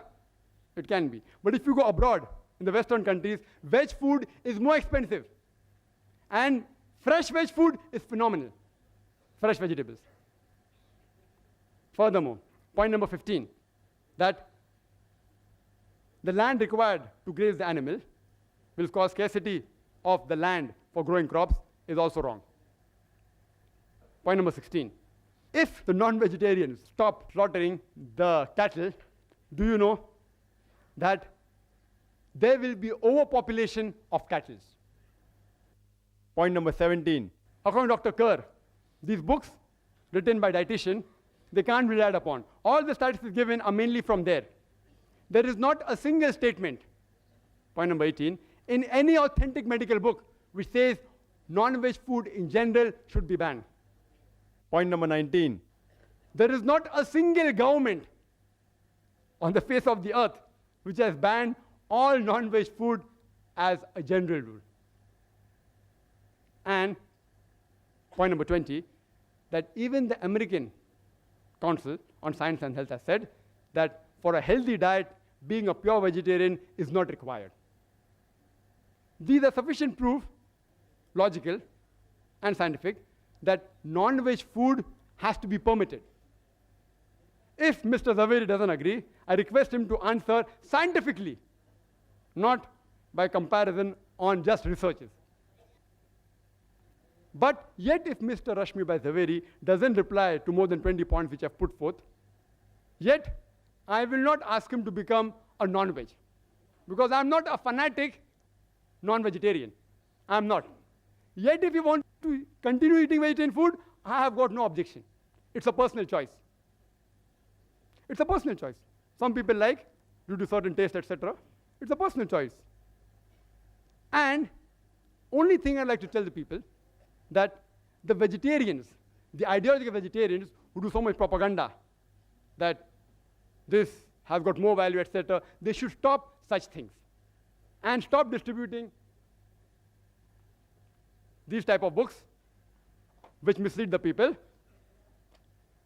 it can be. But if you go abroad, in the Western countries, veg food is more expensive. And fresh veg food is phenomenal. Fresh vegetables. Furthermore, point number 15, that the land required to graze the animal will cause scarcity of the land for growing crops is also wrong. Point number 16. If the non-vegetarians stop slaughtering the cattle, do you know that there will be overpopulation of cattle? Point number 17. According to Dr. Kerr, these books written by dietitian, they can't be relied upon. All the statistics given are mainly from there. There is not a single statement, point number 18, in any authentic medical book which says non-veg food in general should be banned. Point number 19. There is not a single government on the face of the earth which has banned all non-veg food as a general rule. And point number 20, that even the American Council on Science and Health has said that for a healthy diet, being a pure vegetarian is not required. These are sufficient proof, logical and scientific, that non-veg food has to be permitted. If Mr. Zaveri doesn't agree, I request him to answer scientifically, not by comparison on just researches. But yet if Mr. Rashmi Bhai Zaveri doesn't reply to more than 20 points which I've put forth, yet I will not ask him to become a non-veg. Because I'm not a fanatic non-vegetarian. I'm not. Yet if you want to continue eating vegetarian food, I have got no objection. It's a personal choice. It's a personal choice. Some people like, due to certain taste, etc. It's a personal choice. And only thing I'd like to tell the people, that the vegetarians, the ideological vegetarians who do so much propaganda, that this has got more value, etc., they should stop such things and stop distributing these type of books which mislead the people.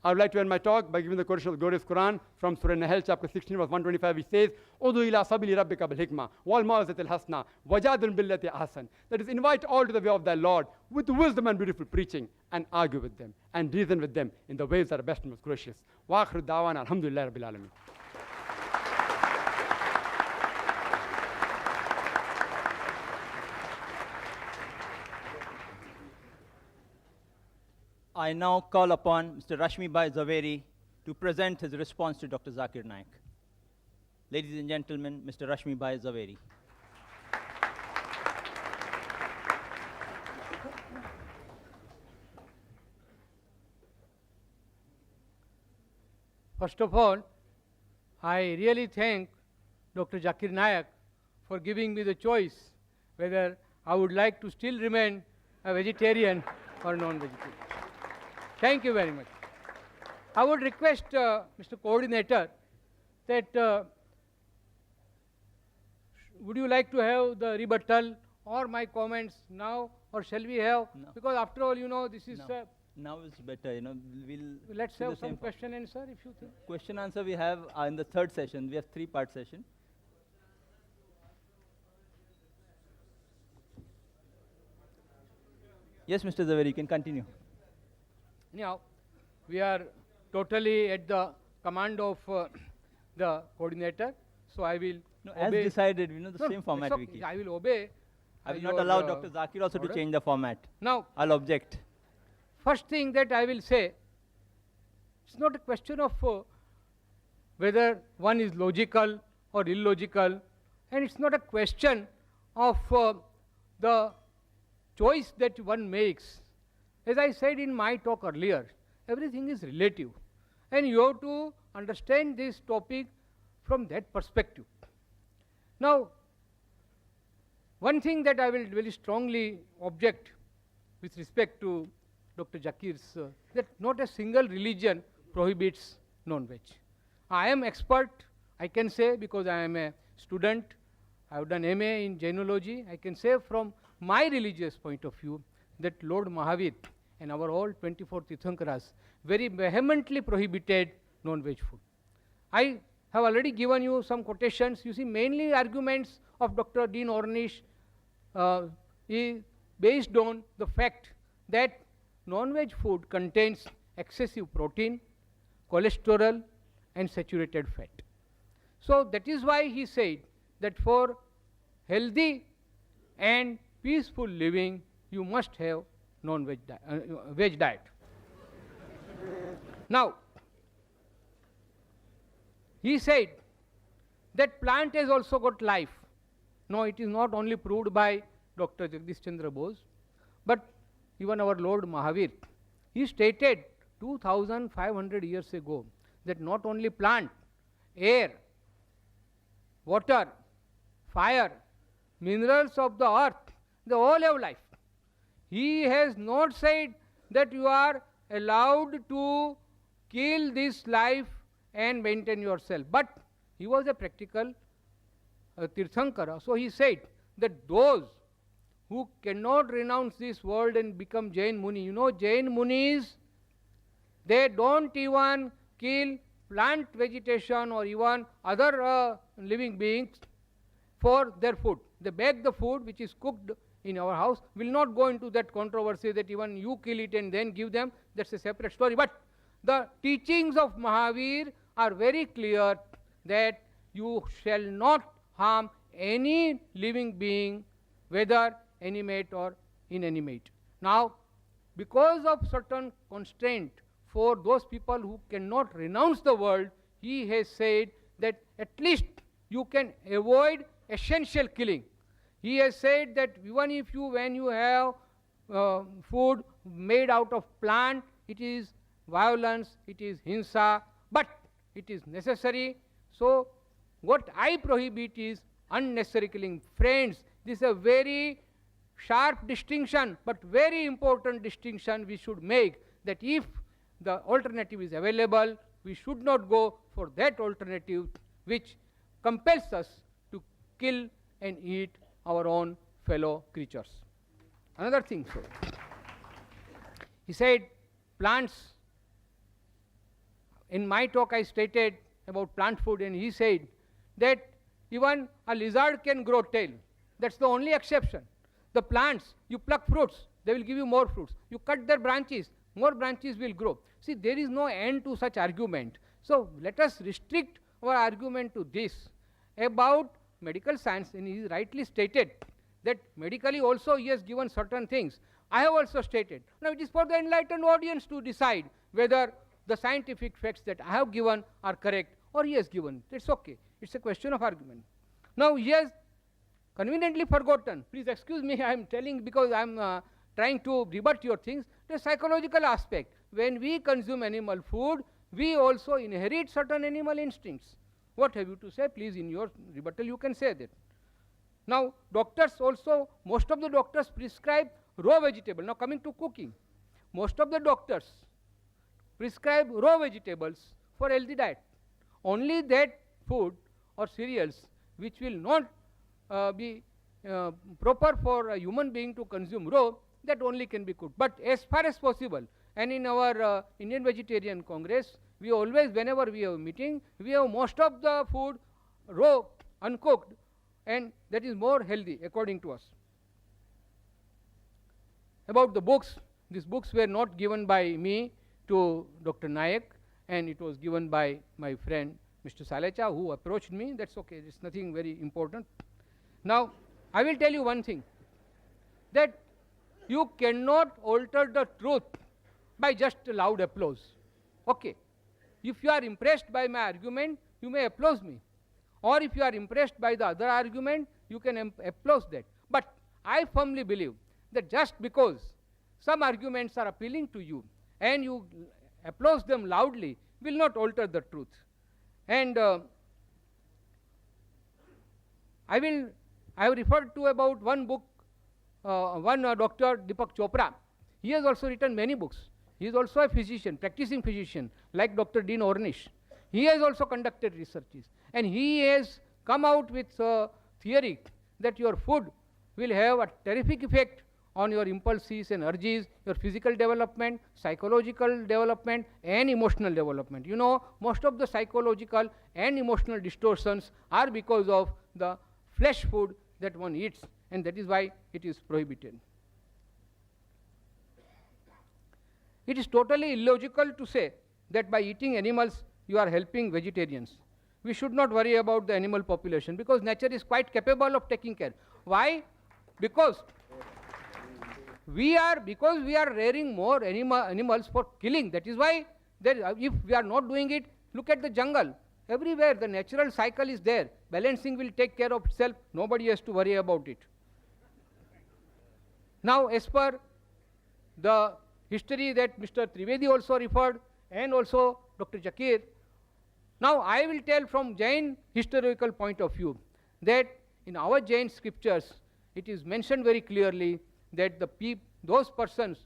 I would like to end my talk by giving the quotation of the glorious Quran from Surah Nahl, chapter 16, verse 125, which says, "Udu ila sabili rabbika bil hikmah wal mau'izatil hasana wajadil billati ahsan." That is, invite all to the way of thy Lord with wisdom and beautiful preaching, and argue with them and reason with them in the ways that are best and most gracious. Wa akhiru da'wana alhamdulillahi rabbil alamin. I now call upon Mr. Rashmi Bhai Zaveri to present his response to Dr. Zakir Naik. Ladies and gentlemen, Mr. Rashmi Bhai Zaveri. First of all, I really thank Dr. Zakir Naik for giving me the choice whether I would like to still remain a vegetarian or non-vegetarian. Thank you very much. I would request Mr. Coordinator that would you like to have the rebuttal or my comments now, or shall we have? No. Because after all, you know, this is No. Now it's better, you know, let's do the have some same question answer if you think. question answer we have in the third session. We have 3-part session. Yes, Mr. Zaveri, you can continue. Anyhow, we are totally at the command of the coordinator, so I will No, as obey. decided, you know, the No, same it's format we okay. keep. I will obey. I will your, not allow Dr. Zakir also order. to change the format. Now, I'll object. first thing that I will say, it's not a question of whether one is logical or illogical, and it's not a question of the choice that one makes. As I said in my talk earlier, everything is relative, and you have to understand this topic from that perspective. Now, one thing that I will very strongly object with respect to Dr. Zakir's, that not a single religion prohibits non-veg. I am expert, I can say, because I am a student, I have done MA in Jainology, I can say from my religious point of view that Lord Mahavir and our all 24 Tirthankaras very vehemently prohibited non-veg food. I have already given you some quotations. You see, mainly arguments of Dr. Dean Ornish is based on the fact that non-veg food contains excessive protein, cholesterol, and saturated fat. So that is why he said that for healthy and peaceful living, you must have non-veg veg diet. Now, he said that plant has also got life. No, it is not only proved by Dr. Jagdish Chandra Bose, but even our Lord Mahavir. He stated 2500 years ago that not only plant, air, water, fire, minerals of the earth, they all have life. He has not said that you are allowed to kill this life and maintain yourself. But he was a practical Tirthankara. So he said that those who cannot renounce this world and become Jain Muni, you know, Jain Munis, they don't even kill plant vegetation or even other living beings for their food. They bake the food which is cooked in our house. Will not go into that controversy that even you kill it and then give them. That's a separate story. But the teachings of Mahavir are very clear that you shall not harm any living being, whether animate or inanimate. Now, because of certain constraint for those people who cannot renounce the world, he has said that at least you can avoid essential killing. He has said that even if you, when you have food made out of plant, it is violence, it is hinsa, but it is necessary. So what I prohibit is unnecessary killing. Friends, this is a very sharp distinction, but very important distinction we should make, that if the alternative is available, we should not go for that alternative which compels us to kill and eat our own fellow creatures. Another thing, sir. He said plants, in my talk I stated about plant food, and he said that even a lizard can grow tail. That's the only exception. The plants, you pluck fruits, they will give you more fruits. You cut their branches, more branches will grow. See, there is no end to such argument. So let us restrict our argument to this. About medical science, and he rightly stated that medically also he has given certain things. I have also stated. Now it is for the enlightened audience to decide whether the scientific facts that I have given are correct or he has given. It's okay. It's a question of argument. Now he has conveniently forgotten. Please excuse me, I am telling because I am trying to rebut your things. The psychological aspect. When we consume animal food, we also inherit certain animal instincts. What have you to say? Please, in your rebuttal, you can say that. Now, doctors also, most of the doctors prescribe raw vegetable. Now, coming to cooking. most of the doctors prescribe raw vegetables for healthy diet. Only that food or cereals which will not be proper for a human being to consume raw, that only can be cooked. But as far as possible, and in our Indian Vegetarian Congress, we always, whenever we have a meeting, we have most of the food raw, uncooked, and that is more healthy according to us. About the books, these books were not given by me to Dr. Nayak, and it was given by my friend Mr. Salecha, who approached me. That's okay, it's nothing very important. Now, I will tell you one thing, that you cannot alter the truth by just loud applause. Okay, if you are impressed by my argument, you may applaud me. Or if you are impressed by the other argument, you can applaud that. But I firmly believe that just because some arguments are appealing to you and you applaud them loudly will not alter the truth. And I have referred to about one book, Dr. Deepak Chopra. He has also written many books. He is also a physician, practicing physician, like Dr. Dean Ornish. He has also conducted researches, and he has come out with a theory that your food will have a terrific effect on your impulses and urges, your physical development, psychological development, and emotional development. You know, most of the psychological and emotional distortions are because of the flesh food that one eats, and that is why it is prohibited. It is totally illogical to say that by eating animals you are helping vegetarians. We should not worry about the animal population because nature is quite capable of taking care. Why? Because we are rearing more animals for killing. That is why if we are not doing it, look at the jungle. Everywhere the natural cycle is there. Balancing will take care of itself. Nobody has to worry about it. Now, as per the history that Mr. Trivedi also referred, and also Dr. Zakir, now I will tell from Jain historical point of view that in our Jain scriptures it is mentioned very clearly that those persons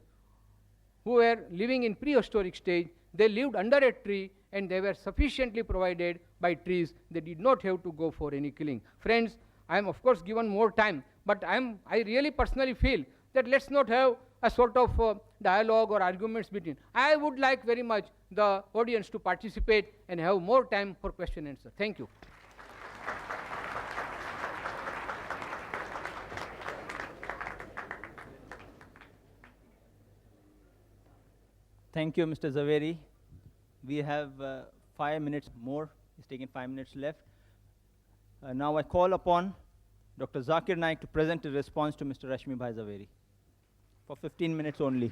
who were living in prehistoric stage, they lived under a tree and they were sufficiently provided by trees. They did not have to go for any killing. Friends, I am of course given more time, but I really personally feel that let's not have a sort of dialogue or arguments between. I would like very much the audience to participate and have more time for question and answer. Thank you. Thank you, Mr. Zaveri. We have 5 minutes more. It's taken 5 minutes left. Now I call upon Dr. Zakir Naik to present a response to Mr. Rashmi Bhai Zaveri for 15 minutes only.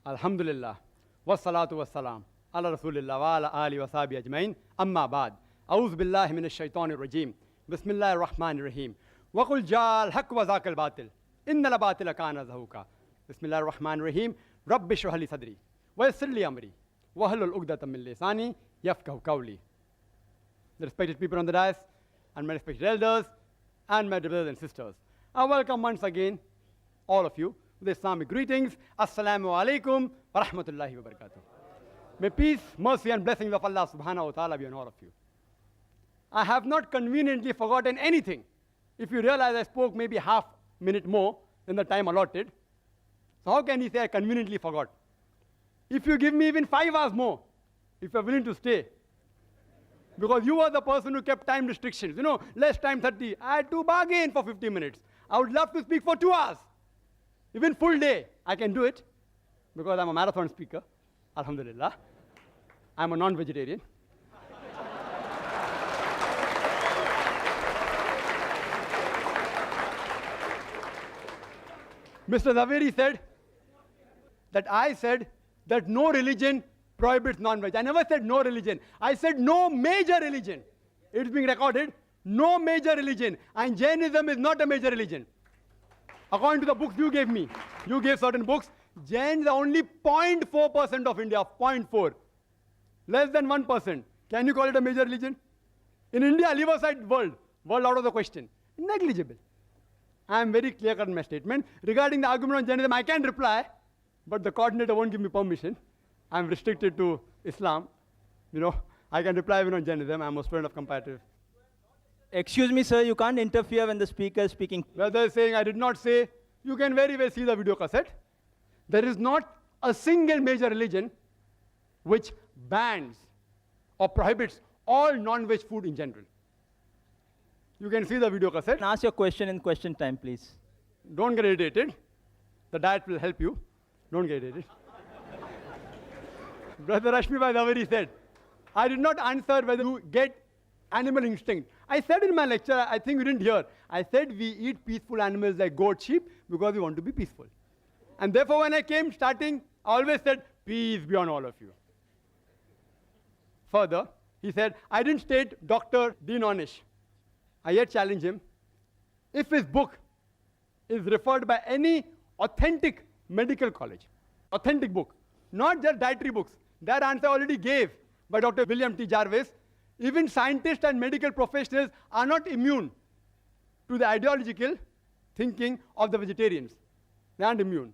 Alhamdulillah. Wassalatu wassalam. Ala Rasulillah wa ala ali wa sahbihi ajmain. Amma ba'd. A'udhu billahi minash shaitanir rajim. Bismillahir rahmanir rahim. Wa qul ja'al haqq wa zaqal batil. Innal batila kana zahuqa. Bismillahir rahmanir rahim. Rabbi shrah li sadri wa yassir li amri wa hlul 'uqdatam min lisani yafqahu qawli. The respected people on the dais and my respected elders and my brothers and sisters, I welcome once again all of you with Islamic greetings. Assalamu alaikum wa rahmatullahi wa barakatuh. May peace, mercy and blessings of Allah subhanahu wa ta'ala be on all of you. I have not conveniently forgotten anything. If you realize I spoke maybe half minute more than the time allotted, so how can you say I conveniently forgot? If you give me even 5 hours more, if you're willing to stay, because you were the person who kept time restrictions, you know, less time 30. I had to bargain for 50 minutes. I would love to speak for 2 hours. Even full day, I can do it because I'm a marathon speaker. Alhamdulillah. I'm a non-vegetarian. Mr. Zaveri said that I said that no religion prohibits non-veg. I never said no religion. I said no major religion. It's being recorded. No major religion. And Jainism is not a major religion. According to the books you gave me, you gave certain books, Jains are only 0.4% of India, 0.4. Less than 1%. Can you call it a major religion? In India, leave aside world out of the question. Negligible. I am very clear cut in my statement. Regarding the argument on Jainism, I can reply, but the coordinator won't give me permission. I am restricted to Islam. I can reply even on Jainism. I am a student of comparative. Excuse me, sir, you can't interfere when the speaker is speaking. Whether saying I did not say, you can very well see the video cassette. There is not a single major religion which bans or prohibits all non-veg food in general. You can see the video cassette. Ask your question in question time, please. Don't get irritated. The diet will help you. Don't get irritated. Brother Rashmi Bhai Zaveri said, I did not answer whether you get animal instinct. I said in my lecture, I think you didn't hear, I said we eat peaceful animals like goat, sheep, because we want to be peaceful. And therefore, when I came starting, I always said, peace be on all of you. Further, he said, I didn't state Dr. Dean Ornish. I yet challenge him. If his book is referred by any authentic medical college, authentic book, not just dietary books, that answer I already gave by Dr. William T. Jarvis. Even scientists and medical professionals are not immune to the ideological thinking of the vegetarians. They aren't immune.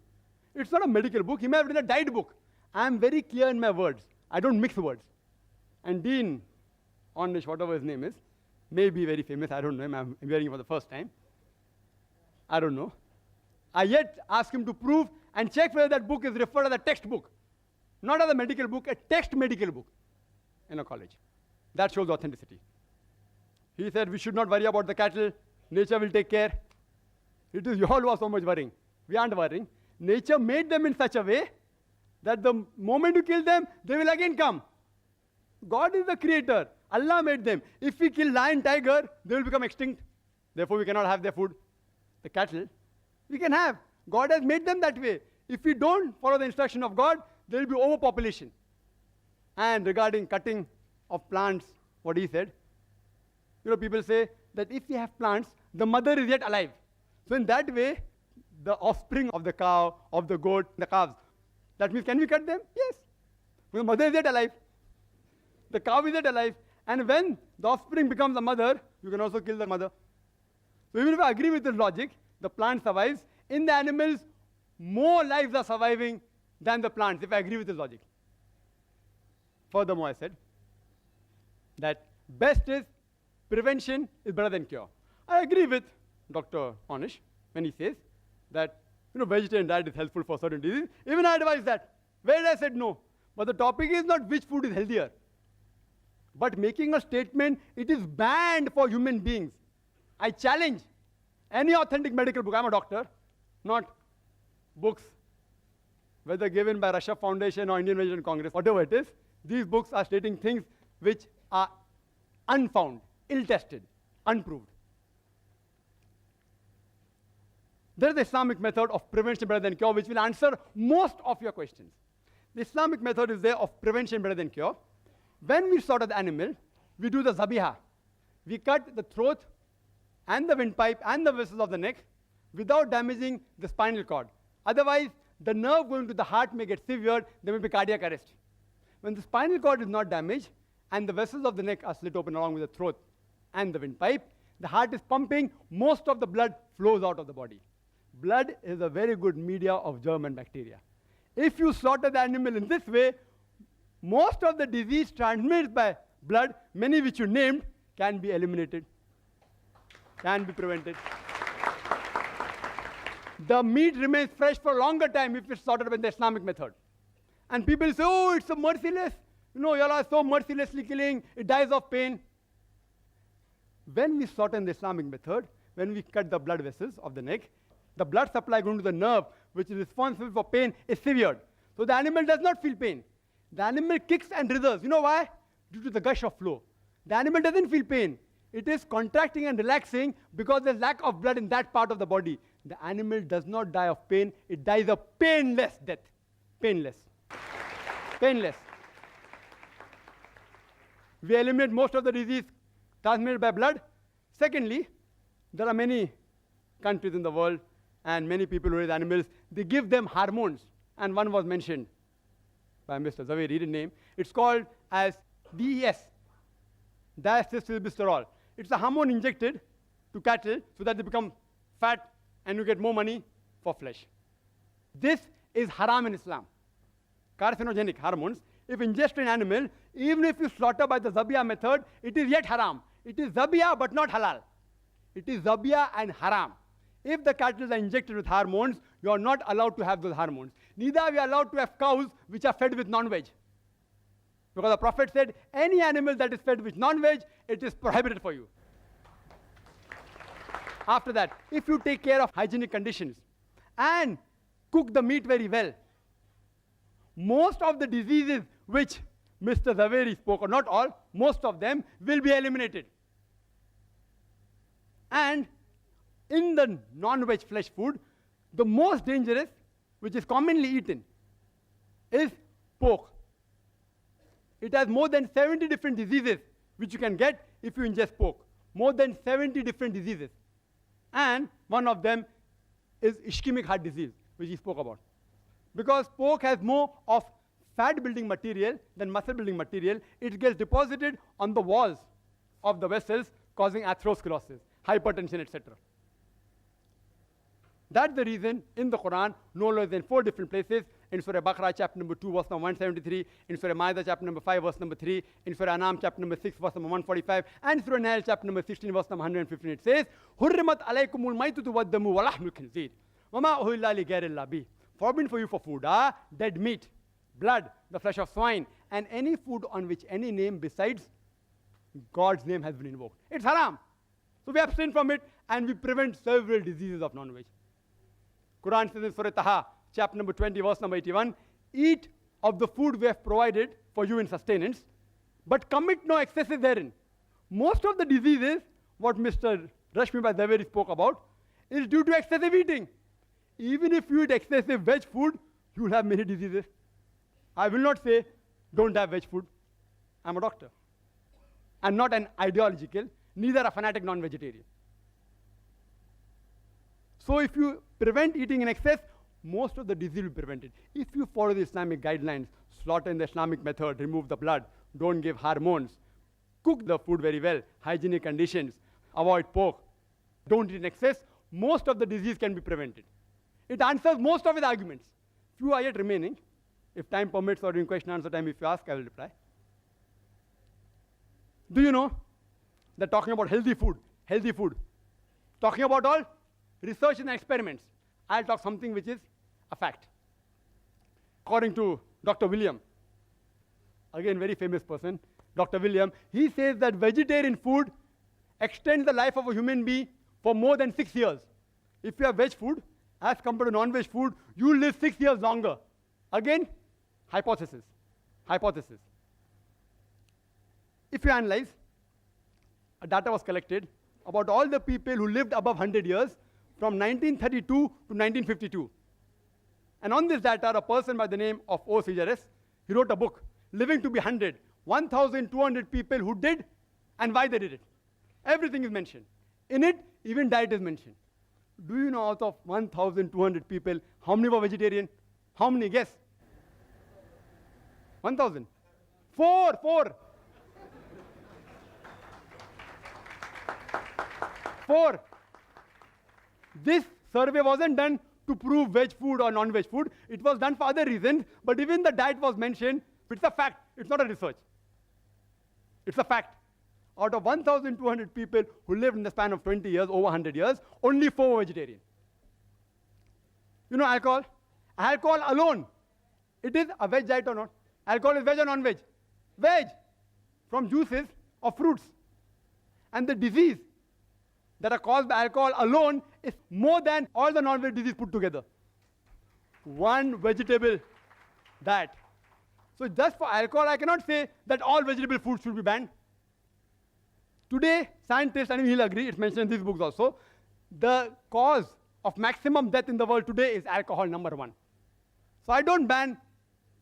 It's not a medical book. He may have written a diet book. I am very clear in my words. I don't mix words. And Dean Ornish, whatever his name is, may be very famous. I don't know him. I'm hearing him for the first time. I don't know. I yet ask him to prove and check whether that book is referred as a textbook, not as a medical book, a text medical book in a college. That shows authenticity. He said we should not worry about the cattle. Nature will take care. It is you all who are so much worrying. We aren't worrying. Nature made them in such a way that the moment you kill them, they will again come. God is the creator. Allah made them. If we kill lion, tiger, they will become extinct. Therefore, we cannot have their food. The cattle, we can have. God has made them that way. If we don't follow the instruction of God, there will be overpopulation. And regarding cutting of plants, what he said, people say that if we have plants, the mother is yet alive. So in that way, the offspring of the cow, of the goat, the calves, that means can we cut them? Yes. The mother is yet alive. The cow is yet alive. And when the offspring becomes a mother, you can also kill the mother. So even if I agree with this logic, the plant survives. In the animals, more lives are surviving than the plants, if I agree with this logic. Furthermore, I said that best is prevention is better than cure. I agree with Dr. Ornish when he says that vegetarian diet is helpful for certain diseases. Even I advise that. Where I said no. But the topic is not which food is healthier, but making a statement, it is banned for human beings. I challenge any authentic medical book. I'm a doctor, not books, whether given by Russia Foundation or Indian Vegetarian Congress, whatever it is. These books are stating things which are unfound, ill-tested, unproved. There is the Islamic method of prevention better than cure, which will answer most of your questions. The Islamic method is there of prevention better than cure. When we slaughter the animal, we do the zabiha. We cut the throat and the windpipe and the vessels of the neck without damaging the spinal cord. Otherwise, the nerve going to the heart may get severed, there may be cardiac arrest. When the spinal cord is not damaged and the vessels of the neck are slit open along with the throat and the windpipe, the heart is pumping, most of the blood flows out of the body. Blood is a very good media of germ and bacteria. If you slaughter the animal in this way, most of the disease transmitted by blood, many which you named, can be eliminated, can be prevented. The meat remains fresh for a longer time if it's slaughtered by the Islamic method. And people say, oh, it's so merciless. You all are so mercilessly killing, it dies of pain. When we slaughter in the Islamic method, when we cut the blood vessels of the neck, the blood supply going to the nerve, which is responsible for pain, is severed. So the animal does not feel pain. The animal kicks and writhers. You know why? Due to the gush of flow. The animal doesn't feel pain. It is contracting and relaxing because there's lack of blood in that part of the body. The animal does not die of pain. It dies a painless death. Painless. Painless. We eliminate most of the disease transmitted by blood. Secondly, there are many countries in the world and many people who raise animals, they give them hormones. And one was mentioned by Mr. Zaveri, read his name. It's called as DES, diacylglycerol. It's a hormone injected to cattle so that they become fat and you get more money for flesh. This is haram in Islam. Carcinogenic hormones, if ingested in animal, even if you slaughter by the zabiyah method, it is yet haram. It is zabiyah but not halal. It is zabiyah and haram. If the cattle are injected with hormones, you are not allowed to have those hormones. Neither are we allowed to have cows which are fed with non-veg. Because the Prophet said, any animal that is fed with non-veg, it is prohibited for you. After that, if you take care of hygienic conditions and cook the meat very well, most of the diseases which Mr. Zaveri spoke, or not all, most of them will be eliminated. And in the non-veg flesh food, the most dangerous, which is commonly eaten, is pork. It has more than 70 different diseases which you can get if you ingest pork. More than 70 different diseases. And one of them is ischemic heart disease, which he spoke about. Because pork has more of fat building material than muscle building material, it gets deposited on the walls of the vessels, causing atherosclerosis, hypertension, etc. That's the reason in the Quran, no less than 4 different places, in Surah Baqarah chapter number 2, verse number 173, in Surah Ma'idah chapter number 5, verse number 3, in Surah Anam chapter number 6, verse number 145, and Surah Nahl chapter number 16, verse number 115, it says, Hurrimat alaykumul maitutu waddamu wa lahmul khinzir, wa ma uhilla li ghayrillah bih. Forbidden for you for food are dead meat, blood, the flesh of swine, and any food on which any name besides God's name has been invoked. It's haram. So we abstain from it and we prevent several diseases of non-veg. Quran says in Surah Taha, chapter number 20, verse number 81, eat of the food we have provided for you in sustenance, but commit no excesses therein. Most of the diseases, what Mr. Rashmi Bhai Zaveri spoke about, is due to excessive eating. Even if you eat excessive veg food, you will have many diseases. I will not say, don't have veg food. I'm a doctor. I'm not an ideological, neither a fanatic non-vegetarian. So if you prevent eating in excess, most of the disease will be prevented. If you follow the Islamic guidelines, slaughter in the Islamic method, remove the blood, don't give hormones, cook the food very well, hygienic conditions, avoid pork, don't eat in excess, most of the disease can be prevented. It answers most of his arguments. Few are yet remaining. If time permits or during question answer time, if you ask, I will reply. Do you know that talking about healthy food, talking about all research and experiments, I'll talk something which is a fact. According to Dr. William, again very famous person, Dr. William, he says that vegetarian food extends the life of a human being for more than 6 years. If you have veg food, as compared to non-veg food, you live 6 years longer. Again, hypothesis. If you analyze, data was collected about all the people who lived above 100 years from 1932 to 1952. And on this data, a person by the name of O. Sejares, he wrote a book, Living to be 100, 1,200 people who did and why they did it. Everything is mentioned. In it, even diet is mentioned. Do you know out of 1,200 people, how many were vegetarian? How many? Guess. 1,000. 4. This survey wasn't done to prove veg food or non-veg food. It was done for other reasons, but even the diet was mentioned. It's a fact. It's not a research. It's a fact. Out of 1,200 people who lived in the span of 20 years, over 100 years, only 4 were vegetarian. You know alcohol? Alcohol alone, it is a veg diet or not? Alcohol is veg or non-veg? Veg. From juices of fruits. And the disease that are caused by alcohol alone is more than all the non-veg disease put together. One vegetable diet. So just for alcohol, I cannot say that all vegetable foods should be banned. Today, scientists, and he'll agree, it's mentioned in these books also, the cause of maximum death in the world today is alcohol, number 1. So I don't ban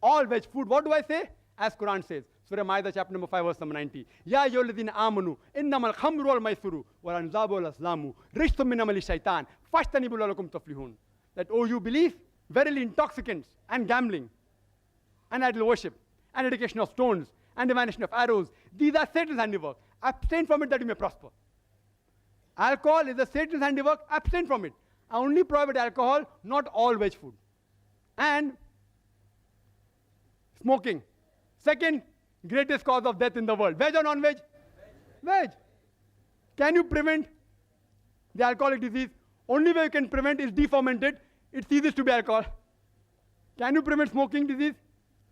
all veg food. What do I say? As Quran says, Surah Ma'idah chapter number 5, verse number 90. Ya ayyuhalladhina amanu, innamal khamru wal maisuru, wal anzabu wal azlamu, rijsum min amali shaitan, fashtanibu la'allakum tuflihun. That, oh, you believe, verily intoxicants and gambling and idol worship and dedication of stones and divination of arrows, these are Satan's handiwork. Abstain from it that you may prosper. Alcohol is a Satan's handiwork. Abstain from it. only prohibit alcohol, not all veg food. And smoking. Second greatest cause of death in the world. Veg or non-veg? Veg. Can you prevent the alcoholic disease? Only way you can prevent is deferment it. It ceases to be alcohol. Can you prevent smoking disease?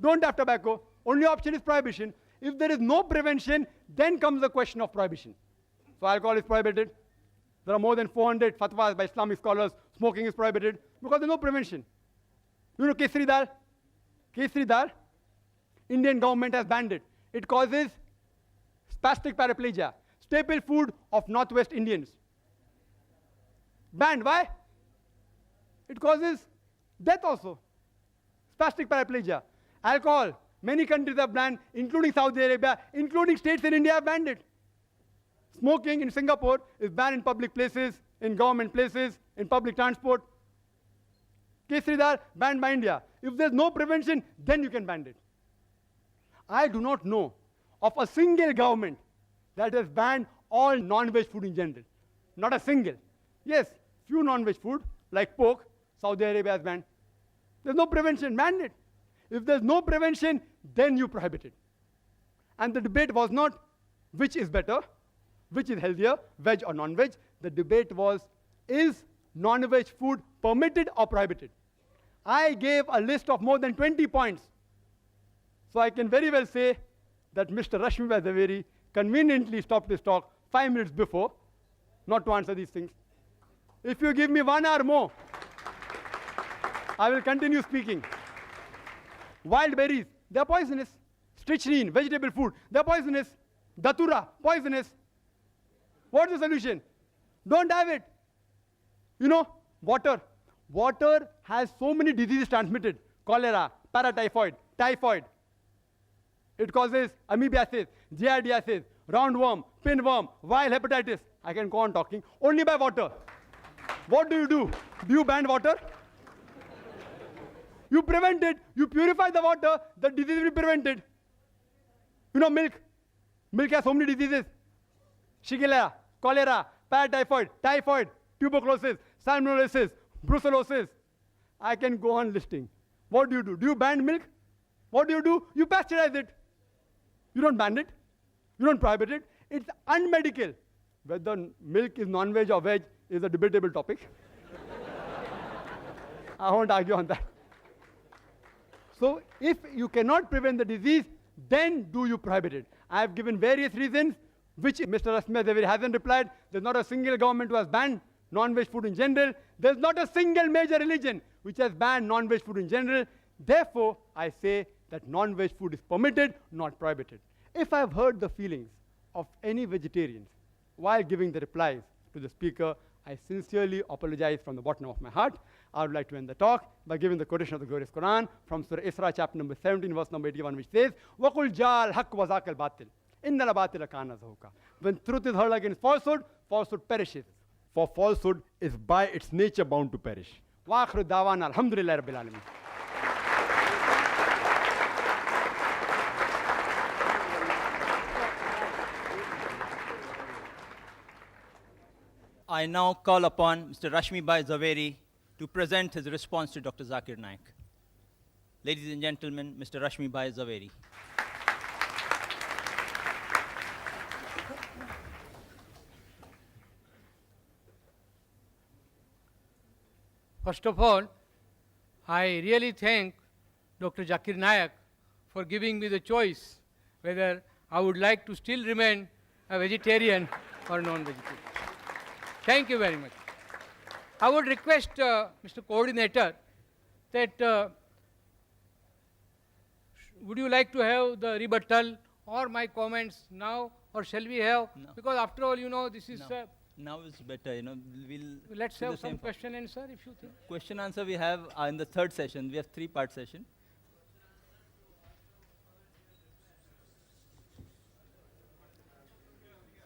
Don't have tobacco. Only option is prohibition. If there is no prevention, then comes the question of prohibition. So alcohol is prohibited. There are more than 400 fatwas by Islamic scholars. Smoking is prohibited because there's no prevention. You know Kesari dal? Kesari dal? Indian government has banned it. It causes spastic paraplegia, staple food of Northwest Indians. Banned. Why? It causes death also. Spastic paraplegia. Alcohol. Many countries have banned, including Saudi Arabia, including states in India have banned it. Smoking in Singapore is banned in public places, in government places, in public transport. Kesari dal banned by India. If there's no prevention, then you can ban it. I do not know of a single government that has banned all non-veg food in general. Not a single. Yes, few non-veg food, like pork, Saudi Arabia has banned. There's no prevention, ban it. If there's no prevention, then you prohibit it. And the debate was not which is better, which is healthier, veg or non-veg. The debate was, is non-veg food permitted or prohibited? I gave a list of more than 20 points. So I can very well say that Mr. Rashmi Bhai Zaveri conveniently stopped his talk 5 minutes before, not to answer these things. If you give me 1 hour more, I will continue speaking. Wild berries, they are poisonous. Strychnine, vegetable food, they are poisonous. Datura, poisonous. What's the solution? Don't have it. You know, water. Water has so many diseases transmitted. Cholera, paratyphoid, typhoid. It causes amoebiasis, giardiasis, roundworm, pinworm, viral hepatitis. I can go on talking. Only by water. What do? Do you ban water? You prevent it. You purify the water, the disease will be prevented. You know, milk. Milk has so many diseases. Shigella, cholera, paratyphoid, typhoid, tuberculosis, salmonellosis, brucellosis. I can go on listing. What do? Do you ban milk? What do? You pasteurize it. You don't ban it. You don't prohibit it. It's unmedical. Whether milk is non-veg or veg is a debatable topic. I won't argue on that. So if you cannot prevent the disease, then do you prohibit it? I have given various reasons, which Mr. Rashmi Bhai Zaveri hasn't replied. There's not a single government who has banned non-veg food in general. There's not a single major religion which has banned non-veg food in general. Therefore, I say that non-veg food is permitted, not prohibited. If I've hurt the feelings of any vegetarians while giving the replies to the speaker, I sincerely apologize from the bottom of my heart. I would like to end the talk by giving the quotation of the glorious Quran from Surah Isra, chapter number 17, verse number 81, which says, وَقُلْ جَاءَ الْحَقُّ وَزَاقَ الْبَاطِلُ إِنَّ الْبَاطِلَ كَانَ زَهُوقًا. When truth is heard against falsehood, falsehood perishes. For falsehood is by its nature bound to perish. وَآخِرُ دَعْوَانَا الْحَمْدُ لِلَّهِ رَبِّ الْعَالَمِينَ. I now call upon Mr. Rashmi Bhai Zaveri to present his response to Dr. Zakir Naik. Ladies and gentlemen, Mr. Rashmi Bhai Zaveri. First of all, I really thank Dr. Zakir Naik for giving me the choice whether I would like to still remain a vegetarian or non-vegetarian. Thank you very much. I would request Mr. Coordinator that would you like to have the rebuttal or my comments now, or shall we have? No. Because after all, you know, this is Now it's better, you know, let's do the have some same question and answer if you think. question answer we have in the third session. We have 3-part session.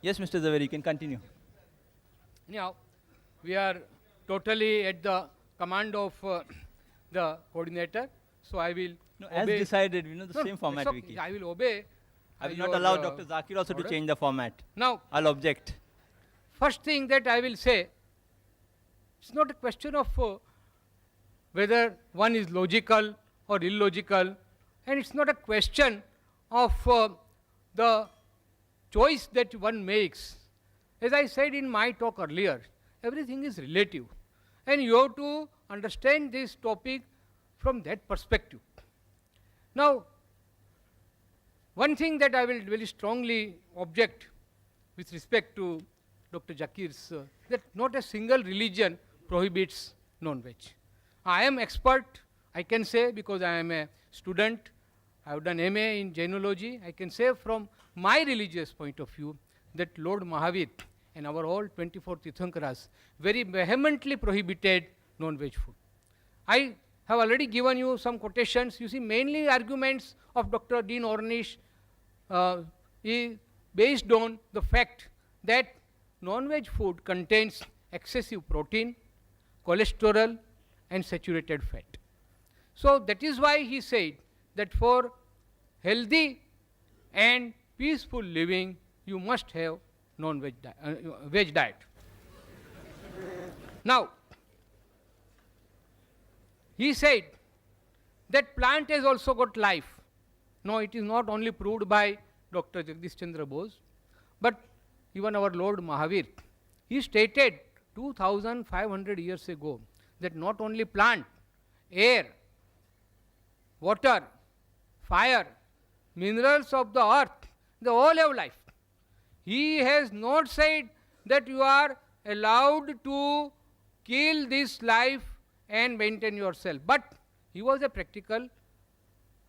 Yes, Mr. Zaveri, you can continue. Now, we are totally at the command of the coordinator, so I will No, as obey. decided, you know, the No, same it's format we okay. keep. I will obey. I will your, not allow Dr. Zakir also to order. change the format. Now, I'll object. first thing that I will say, It's not a question of whether one is logical or illogical, and it's not a question of the choice that one makes. As I said in my talk earlier, everything is relative, and you have to understand this topic from that perspective. Now, one thing that I will very strongly object with respect to Dr. Zakir's, that not a single religion prohibits non-veg. I am expert, I can say, because I am a student, I have done MA in Jainology. I can say from my religious point of view that Lord Mahavir and our all 24 Tirthankaras very vehemently prohibited non-veg food. I have already given you some quotations. You see, mainly arguments of Dr. Dean Ornish is based on the fact that non-veg food contains excessive protein, cholesterol, and saturated fat. So that is why he said that for healthy and peaceful living, you must have non-veg veg diet. Now, he said that plant has also got life. No, it is not only proved by Dr. Jagdish Chandra Bose, but even our Lord Mahavir. He stated 2500 years ago that not only plant, air, water, fire, minerals of the earth, they all have life. He has not said that you are allowed to kill this life and maintain yourself. But he was a practical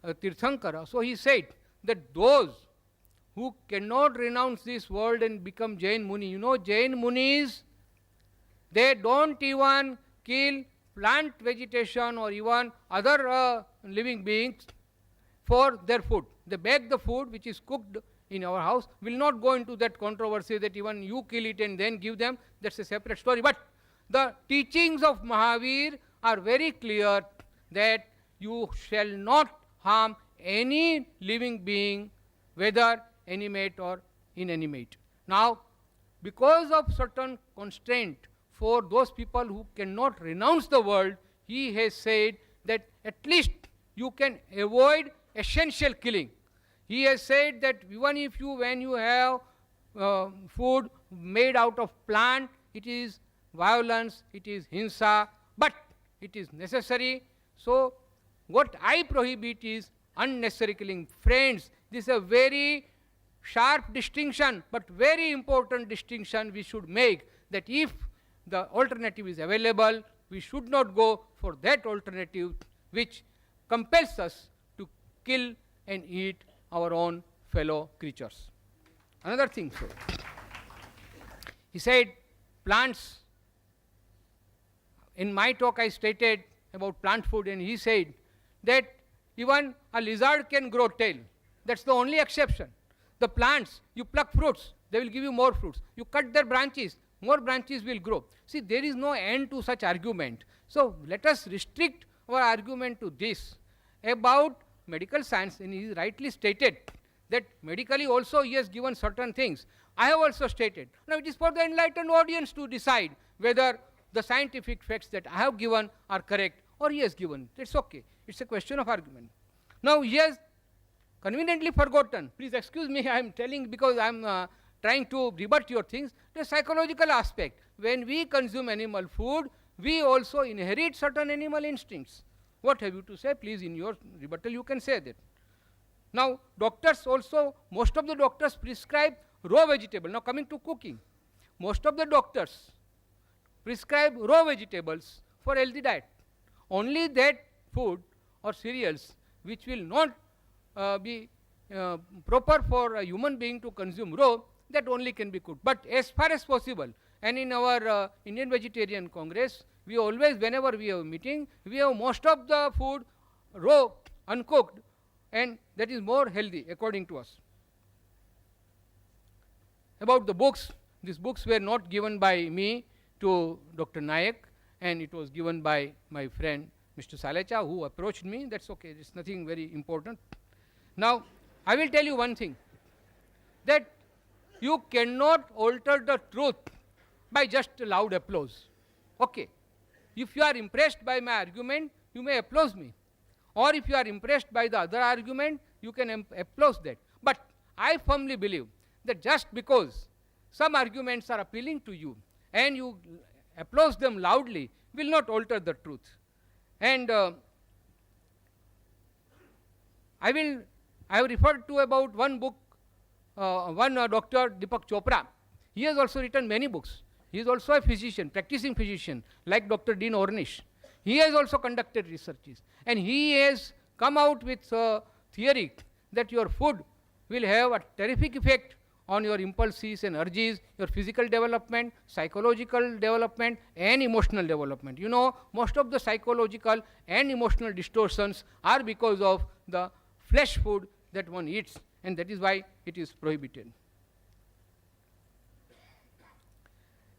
Tirthankara. So he said that those who cannot renounce this world and become Jain Muni, you know, Jain Munis, they don't even kill plant vegetation or even other living beings for their food. They bake the food which is cooked in our house. Will not go into that controversy that even you kill it and then give them. That's a separate story. But the teachings of Mahavir are very clear that you shall not harm any living being, whether animate or inanimate. Now, because of certain constraint for those people who cannot renounce the world, he has said that at least you can avoid essential killing. He has said that even if you, when you have food made out of plant, it is violence, it is hinsa, but it is necessary. So, what I prohibit is unnecessary killing. Friends, this is a very sharp distinction, but very important distinction we should make, that if the alternative is available, we should not go for that alternative which compels us to kill and eat our own fellow creatures. Another thing, so he said plants. In my talk I stated about plant food, and he said that even a lizard can grow tail. That's the only exception. The plants, you pluck fruits, they will give you more fruits. You cut their branches, more branches will grow. See, there is no end to such argument. So let us restrict our argument to this. About medical science, and he rightly stated that medically also he has given certain things. I have also stated. Now it is for the enlightened audience to decide whether the scientific facts that I have given are correct or he has given. It's okay. It's a question of argument. Now he has conveniently forgotten. Please excuse me, I am telling because I am trying to rebut your things. The psychological aspect. When we consume animal food, we also inherit certain animal instincts. What have you to say? Please, in your rebuttal, you can say that. Now, doctors also, most of the doctors prescribe raw vegetable. Now, coming to cooking, most of the doctors prescribe raw vegetables for healthy diet. Only that food or cereals which will not be proper for a human being to consume raw, that only can be cooked. But as far as possible, and in our Indian Vegetarian Congress, we always, whenever we have a meeting, we have most of the food raw, uncooked, and that is more healthy according to us. About the books, these books were not given by me to Dr. Nayak, and it was given by my friend Mr. Salecha, who approached me. That's okay, it's nothing very important. Now, I will tell you one thing, that you cannot alter the truth by just loud applause. Okay, if you are impressed by my argument, you may applaud me. Or if you are impressed by the other argument, you can applaud that. But I firmly believe that just because some arguments are appealing to you and you applaud them loudly will not alter the truth. And I have referred to about one book, Dr. Deepak Chopra. He has also written many books. He is also a physician, practicing physician, like Dr. Dean Ornish. He has also conducted researches. And he has come out with a theory that your food will have a terrific effect on your impulses and urges, your physical development, psychological development, and emotional development. You know, most of the psychological and emotional distortions are because of the flesh food that one eats, and that is why it is prohibited.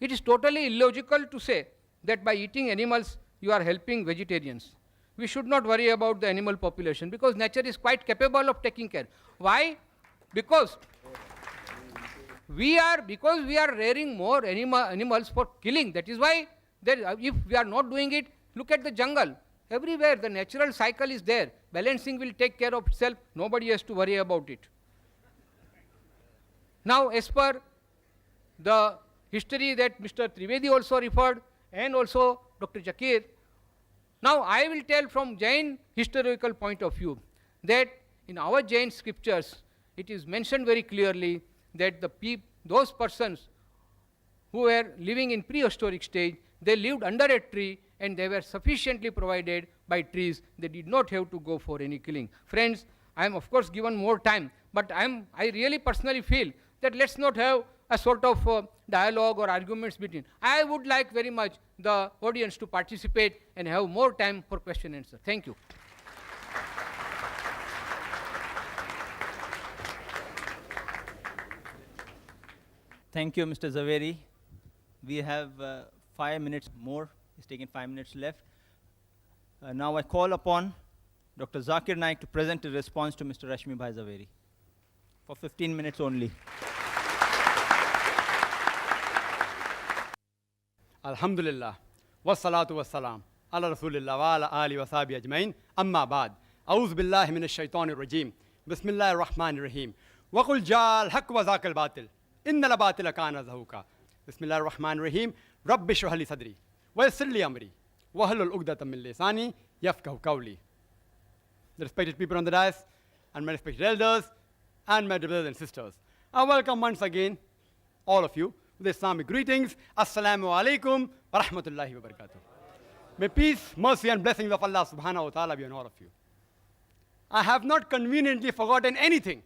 It is totally illogical to say that by eating animals you are helping vegetarians. We should not worry about the animal population because nature is quite capable of taking care. Why? Because we are rearing more animals for killing. That is why if we are not doing it, look at the jungle. Everywhere the natural cycle is there. Balancing will take care of itself. Nobody has to worry about it. Now, as per the history that Mr. Trivedi also referred and also Dr. Zakir, now I will tell from Jain historical point of view that in our Jain scriptures it is mentioned very clearly that those persons who were living in prehistoric stage, they lived under a tree and they were sufficiently provided by trees. They did not have to go for any killing. Friends, I am of course given more time, but I really personally feel that let's not have a sort of dialogue or arguments between. I would like very much the audience to participate and have more time for question and answer. Thank you. Thank you, Mr. Zaveri. We have 5 minutes more. He's taken 5 minutes left. Now I call upon Dr. Zakir Naik to present a response to Mr. Rashmi Bhai Zaveri for 15 minutes only. Alhamdulillah. Wassalatu wassalam. Ala Rasulillah wa ala ali wa sahbihi ajmain. Amma ba'd. A'udhu billahi minash shaitanir rajim. Bismillahir rahmanir rahim. Wa qul ja'al haqq wa zaqal batil. Innal batila kana zahuqa. Bismillahir rahmanir rahim. Rabbi shrah li sadri wa yassir li amri wa hlul 'uqdatam min lisani yafqahu qawli. The respected people on the dais and my respected elders and my brothers and sisters, I welcome once again all of you with Islamic greetings. Assalamu alaikum wa rahmatullahi wa barakatuh. May peace, mercy and blessings of Allah subhanahu wa ta'ala be on all of you. I have not conveniently forgotten anything.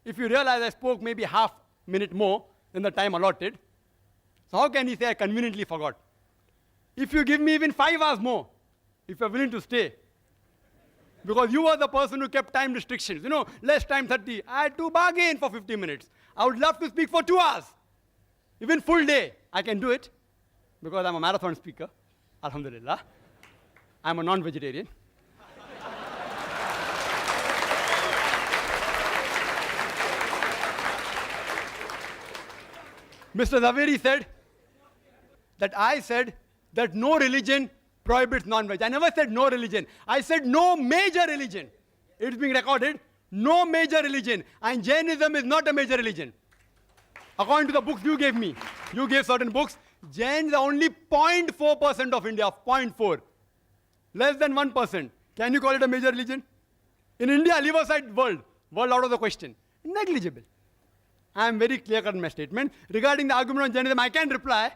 If you realize I spoke maybe half minute more than the time allotted, so how can you say I conveniently forgot? If you give me even 5 hours more, if you're willing to stay, because you were the person who kept time restrictions, you know, less time 30. I had to bargain for 50 minutes. I would love to speak for 2 hours. Even full day, I can do it because I'm a marathon speaker, alhamdulillah. I'm a non-vegetarian. Mr. Zaveri said that I said that no religion prohibits non-veg. I never said no religion. I said no major religion. It's being recorded. No major religion. And Jainism is not a major religion. According to the books you gave me, you gave certain books, Jains are only 0.4% of India, 0.4. Less than 1%. Can you call it a major religion? In India, leave aside world out of the question. Negligible. I am very clear-cut in my statement. Regarding the argument on Jainism, I can reply,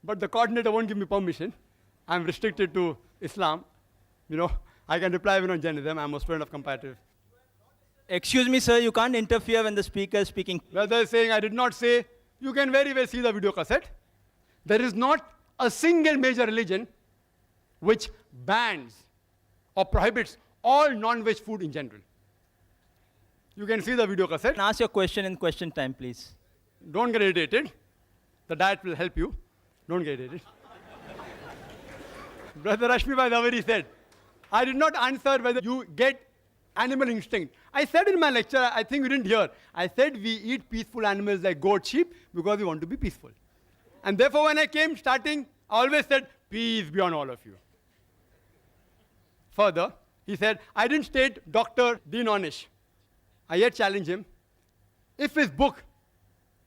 but the coordinator won't give me permission. I am restricted to Islam. You know, I can reply even on Jainism. I am a student of comparative. Excuse me, sir, you can't interfere when the speaker is speaking. Whether saying I did not say, you can very well see the video cassette. There is not a single major religion which bans or prohibits all non-veg food in general. You can see the video cassette. Ask your question in question time, please. Don't get irritated. The diet will help you. Don't get irritated. Brother Rashmi Bhai Zaveri said, I did not answer whether you get animal instinct. I said in my lecture, I think you didn't hear, I said we eat peaceful animals like goat, sheep, because we want to be peaceful. And therefore when I came starting, I always said, peace be on all of you. further. He said, I didn't state Dr. Dean Ornish. I yet challenge him. If his book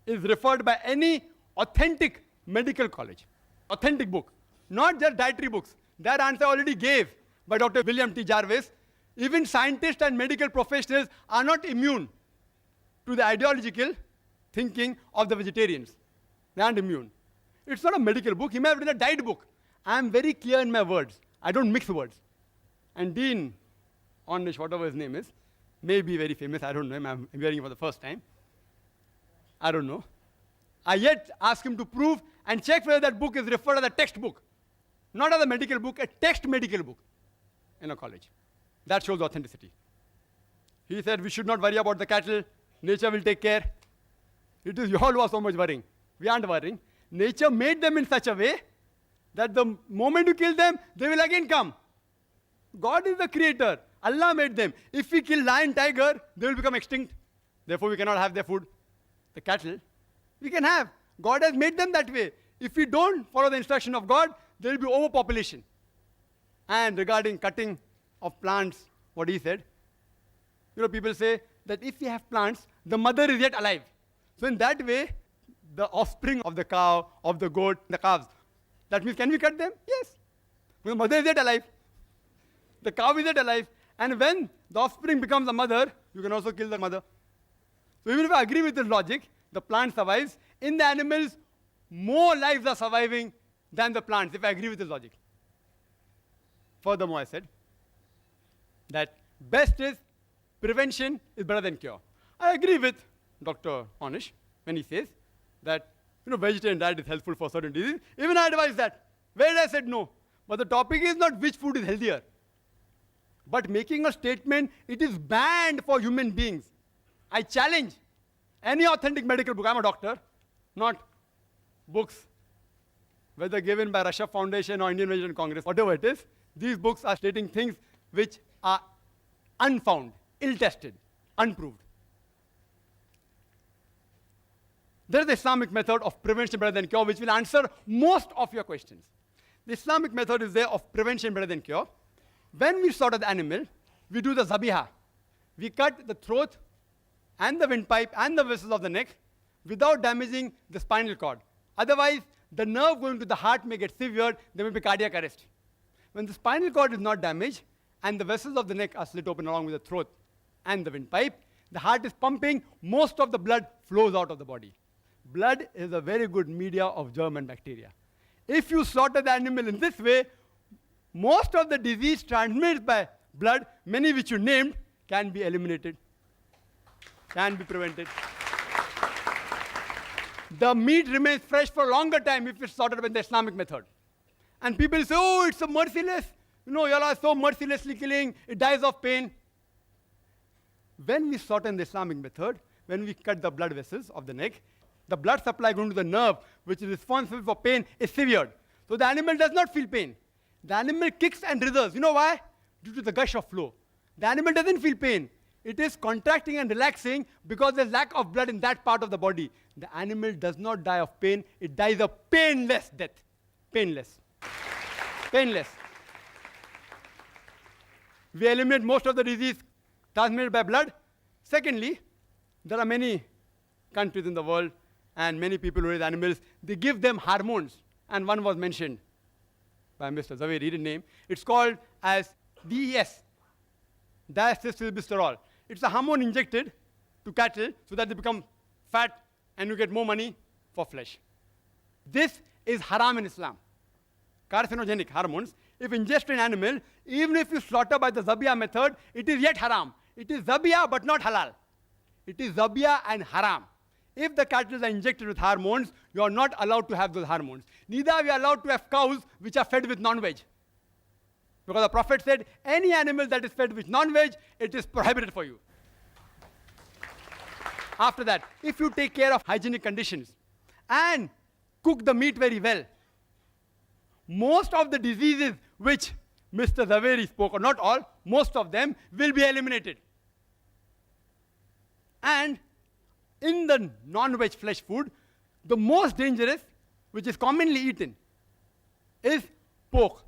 is referred by any authentic medical college, authentic book, not just dietary books, that answer I already gave by Dr. William T. Jarvis. Even scientists and medical professionals are not immune to the ideological thinking of the vegetarians. They aren't immune. It's not a medical book. He may have written a diet book. I am very clear in my words. I don't mix words. And Dean Ornish, whatever his name is, may be very famous. I don't know him. I'm hearing him for the first time. I don't know. I yet ask him to prove and check whether that book is referred as a textbook, not as a medical book, a text medical book in a college. That shows authenticity. He said we should not worry about the cattle. Nature will take care. It is you all who are so much worrying. We aren't worrying. Nature made them in such a way that the moment you kill them, they will again come. God is the creator. Allah made them. If we kill lion, tiger, they will become extinct. Therefore, we cannot have their food. The cattle, we can have. God has made them that way. If we don't follow the instruction of God, there will be overpopulation. And regarding cutting of plants, what he said, people say that if we have plants, the mother is yet alive. So in that way, the offspring of the cow, of the goat, the calves, that means can we cut them? Yes. The mother is yet alive. The cow is yet alive. And when the offspring becomes a mother, you can also kill the mother. So even if I agree with this logic, the plant survives. In the animals, more lives are surviving than the plants, if I agree with this logic. Furthermore, I said that best is prevention is better than cure. I agree with Dr. Ornish when he says that vegetarian diet is helpful for certain diseases. Even I advise that. Where I said no. But the topic is not which food is healthier, but making a statement, it is banned for human beings. I challenge any authentic medical book. I'm a doctor, not books, whether given by Russia Foundation or Indian Vegetarian Congress, whatever it is. These books are stating things which are unfound, ill-tested, unproved. There is the Islamic method of prevention better than cure, which will answer most of your questions. The Islamic method is there of prevention better than cure. When we slaughter the animal, we do the zabiha. We cut the throat and the windpipe and the vessels of the neck without damaging the spinal cord. Otherwise, the nerve going to the heart may get severed, there may be cardiac arrest. When the spinal cord is not damaged and the vessels of the neck are slit open along with the throat and the windpipe, the heart is pumping, most of the blood flows out of the body. Blood is a very good media of germ and bacteria. If you slaughter the animal in this way, most of the disease transmitted by blood, many which you named, can be eliminated, can be prevented. The meat remains fresh for a longer time if it's slaughtered by the Islamic method. And people say, oh, it's so merciless. You all are so mercilessly killing, it dies of pain. When we slaughter in the Islamic method, when we cut the blood vessels of the neck, the blood supply going to the nerve, which is responsible for pain, is severed. So the animal does not feel pain. The animal kicks and writhers. You know why? Due to the gush of flow. The animal doesn't feel pain. It is contracting and relaxing because there's lack of blood in that part of the body. The animal does not die of pain. It dies a painless death. Painless. Painless. We eliminate most of the disease transmitted by blood. Secondly, there are many countries in the world and many people who raise animals, they give them hormones. And one was mentioned by Mr. Zaveri, he didn't name. It's called as DES, diacylglycerol. It's a hormone injected to cattle so that they become fat and you get more money for flesh. This is haram in Islam. Carcinogenic hormones, if ingested in animal, even if you slaughter by the zabiyah method, it is yet haram. It is zabiyah but not halal. It is zabiyah and haram. If the cattle are injected with hormones, you are not allowed to have those hormones. Neither are we allowed to have cows which are fed with non-veg. Because the Prophet said, any animal that is fed with non-veg, it is prohibited for you. After that, if you take care of hygienic conditions and cook the meat very well, most of the diseases which Mr. Zaveri spoke, or not all, most of them will be eliminated. And in the non-veg flesh food, the most dangerous, which is commonly eaten, is pork.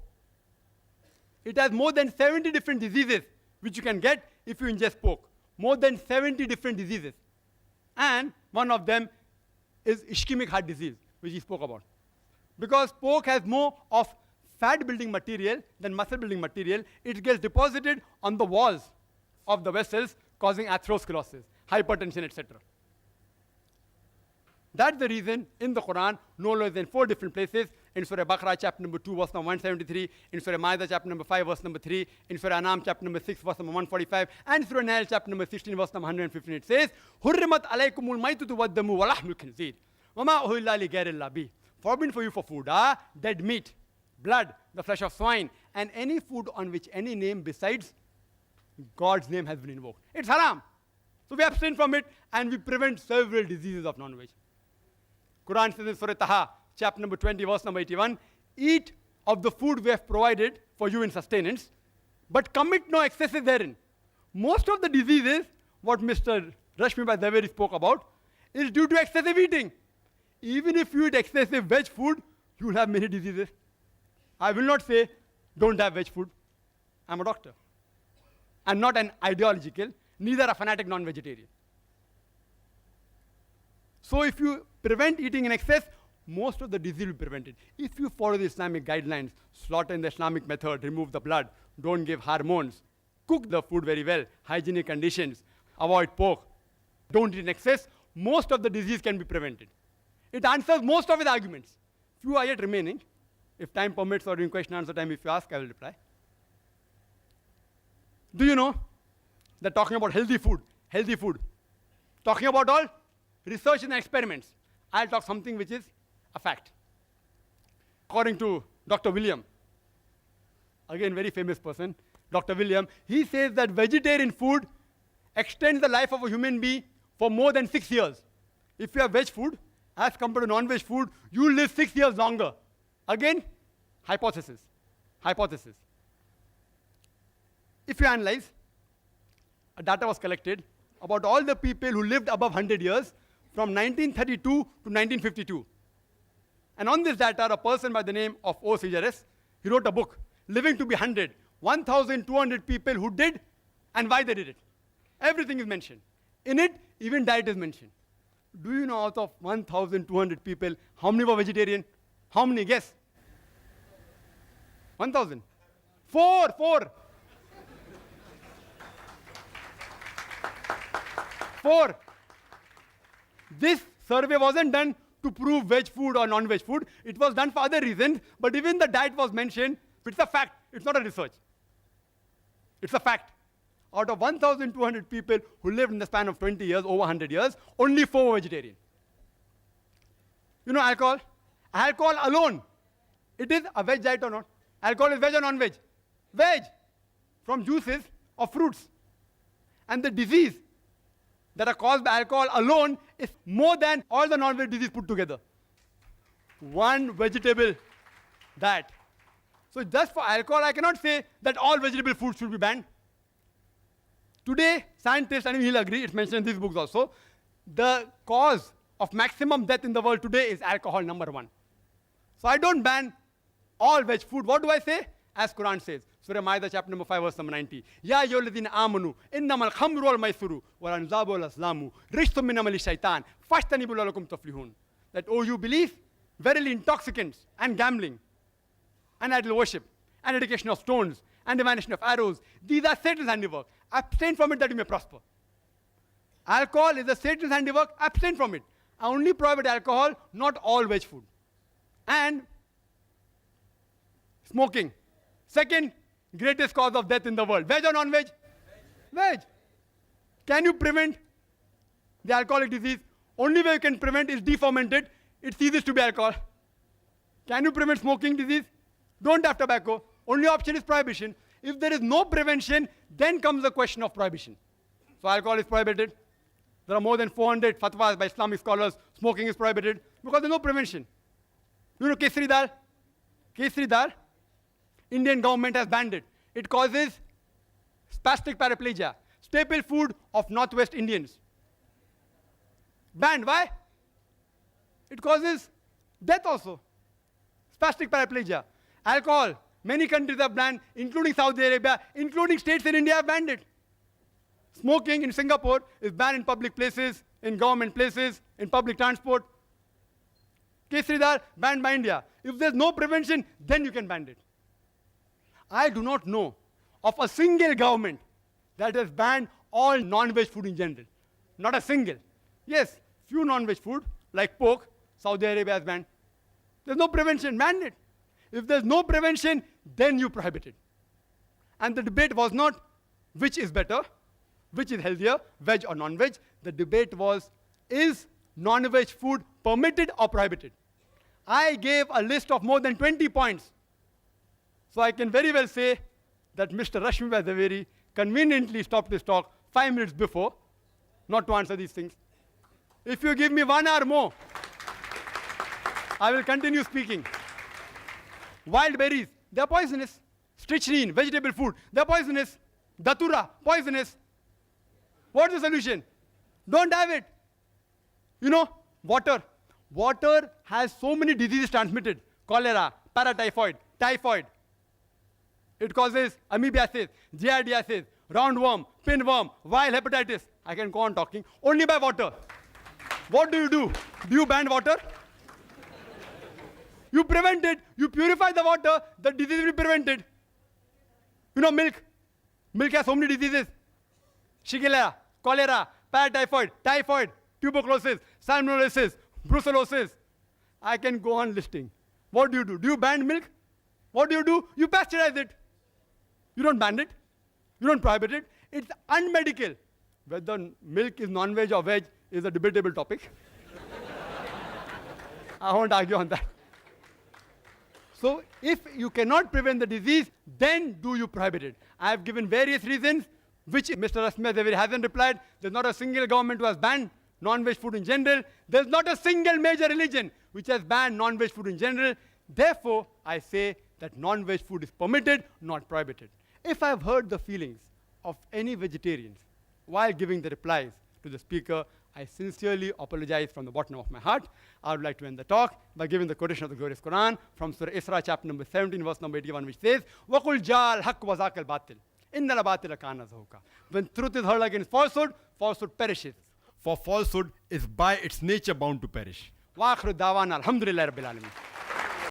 It has more than 70 different diseases which you can get if you ingest pork. More than 70 different diseases. And one of them is ischemic heart disease, which he spoke about. Because pork has more of fat building material than muscle building material, it gets deposited on the walls of the vessels, causing atherosclerosis, hypertension, etc. That's the reason in the Quran, no less than 4 different places, in Surah Baqarah chapter number 2, verse number 173, in Surah Ma'idah chapter number 5, verse number 3, in Surah Anam chapter number 6, verse number 145, and Surah Nahl chapter number 16, verse number 115, it says, Hurrimat alaykumul maitatu waddamu wa lahmul khinzir, wa ma uhilla li ghayrillah bih. Forbidden for you for food dead meat, blood, the flesh of swine, and any food on which any name besides God's name has been invoked. It's haram. So we abstain from it and we prevent several diseases of non-veg. Quran says in Surah Taha, chapter number 20, verse number 81, eat of the food we have provided for you in sustenance, but commit no excesses therein. Most of the diseases, what Mr. Rashmi Bhai Zaveri spoke about, is due to excessive eating. Even if you eat excessive veg food, you will have many diseases. I will not say, don't have veg food. I'm a doctor. I'm not an ideological, neither a fanatic non-vegetarian. So if you prevent eating in excess, most of the disease will be prevented. If you follow the Islamic guidelines, slaughter in the Islamic method, remove the blood, don't give hormones, cook the food very well, hygienic conditions, avoid pork, don't eat in excess, most of the disease can be prevented. It answers most of his arguments. Few are yet remaining. If time permits or during question answer time, if you ask, I will reply. Do you know that talking about healthy food, talking about all research and experiments, I'll talk something which is a fact. According to Dr. William, again very famous person, Dr. William, he says that vegetarian food extends the life of a human being for more than 6 years. If you have veg food, as compared to non-veg food, you live 6 years longer. Again, hypothesis. If you analyze, data was collected about all the people who lived above 100 years from 1932 to 1952. And on this data, a person by the name of O. Sejares, he wrote a book, Living to be 100, 1,200 people who did and why they did it. Everything is mentioned. In it, even diet is mentioned. Do you know out of 1,200 people, how many were vegetarian? How many? Guess. 1,000. 4. This survey wasn't done to prove veg food or non-veg food. It was done for other reasons, but even the diet was mentioned. It's a fact. It's not a research. It's a fact. Out of 1,200 people who lived in the span of 20 years, over 100 years, only 4 were vegetarian. You know alcohol? Alcohol alone, it is a veg diet or not? Alcohol is veg or non-veg? Veg. From juices of fruits. And the disease that are caused by alcohol alone is more than all the non-veg disease put together. One vegetable diet. So just for alcohol, I cannot say that all vegetable foods should be banned. Today, scientists, and he'll agree, it's mentioned in these books also, the cause of maximum death in the world today is alcohol, number 1. So I don't ban all veg food. What do I say? As Quran says, Surah Ma'idah chapter number 5, verse number 90. Ya ayyuhalladhina amanu, innamal khamru wal maisuru, wal anzabu wal azlamu, rijsun min amali shaitan, fashtanibu la'allakum tuflihun. That, oh, you believe, verily intoxicants and gambling and idol worship and dedication of stones and divination of arrows, these are Satan's handiwork. Abstain from it that you may prosper. Alcohol is a Satan's handiwork. Abstain from it. I only prohibit alcohol, not all veg food. And smoking. Second greatest cause of death in the world. Veg or non-veg? Veg. Can you prevent the alcoholic disease? Only way you can prevent is deferment it. It ceases to be alcohol. Can you prevent smoking disease? Don't have tobacco. Only option is prohibition. If there is no prevention, then comes the question of prohibition. So alcohol is prohibited. There are more than 400 fatwas by Islamic scholars. Smoking is prohibited because there's no prevention. You know Kesari dal? Kesari dal? Indian government has banned it. It causes spastic paraplegia. Staple food of Northwest Indians. Banned. Why? It causes death also. Spastic paraplegia. Alcohol. Many countries have banned, including Saudi Arabia, including states in India have banned it. Smoking in Singapore is banned in public places, in government places, in public transport. Kesridar banned by India. If there's no prevention, then you can ban it. I do not know of a single government that has banned all non-veg food in general. Not a single. Yes, few non-veg food, like pork, Saudi Arabia has banned. There's no prevention, ban it. If there's no prevention, then you prohibit it. And the debate was not which is better, which is healthier, veg or non-veg. The debate was, is non-veg food permitted or prohibited? I gave a list of more than 20 points. So I can very well say that Mr. Rashmi Bhai Zaveri conveniently stopped his talk 5 minutes before, not to answer these things. If you give me 1 hour more, I will continue speaking. Wild berries, they are poisonous. Strychnine, vegetable food, they are poisonous. Datura, poisonous. What's the solution? Don't have it. You know, water. Water has so many diseases transmitted. Cholera, paratyphoid, typhoid. It causes amoebiasis, giardiasis, roundworm, pinworm, viral hepatitis. I can go on talking. Only by water. What do? Do you ban water? You prevent it. You purify the water, the disease will be prevented. You know, milk. Milk has so many diseases. Shigella, cholera, paratyphoid, typhoid, tuberculosis, salmonellosis, brucellosis. I can go on listing. What do? Do you ban milk? What do? You pasteurize it. You don't ban it. You don't prohibit it. It's unmedical. Whether milk is non-veg or veg is a debatable topic. I won't argue on that. So if you cannot prevent the disease, then do you prohibit it? I have given various reasons, which Mr. Rashmi Bhai Zaveri hasn't replied. There's not a single government who has banned non-veg food in general. There's not a single major religion which has banned non-veg food in general. Therefore, I say that non-veg food is permitted, not prohibited. If I have hurt the feelings of any vegetarians while giving the replies to the speaker, I sincerely apologize from the bottom of my heart. I would like to end the talk by giving the quotation of the glorious Quran from Surah Isra, chapter number 17, verse number 81, which says, وَقُلْ جَاءَ الْحَقُّ وَزَاقَ الْبَاطِلُ إِنَّ الْبَاطِلَ كَانَ زَهُوقًا. When truth is heard against falsehood, falsehood perishes. For falsehood is by its nature bound to perish. وَآخِرُ دَعْوَانَا الْحَمْدُ لِلَّهِ رَبِّ الْعَالَمِينَ.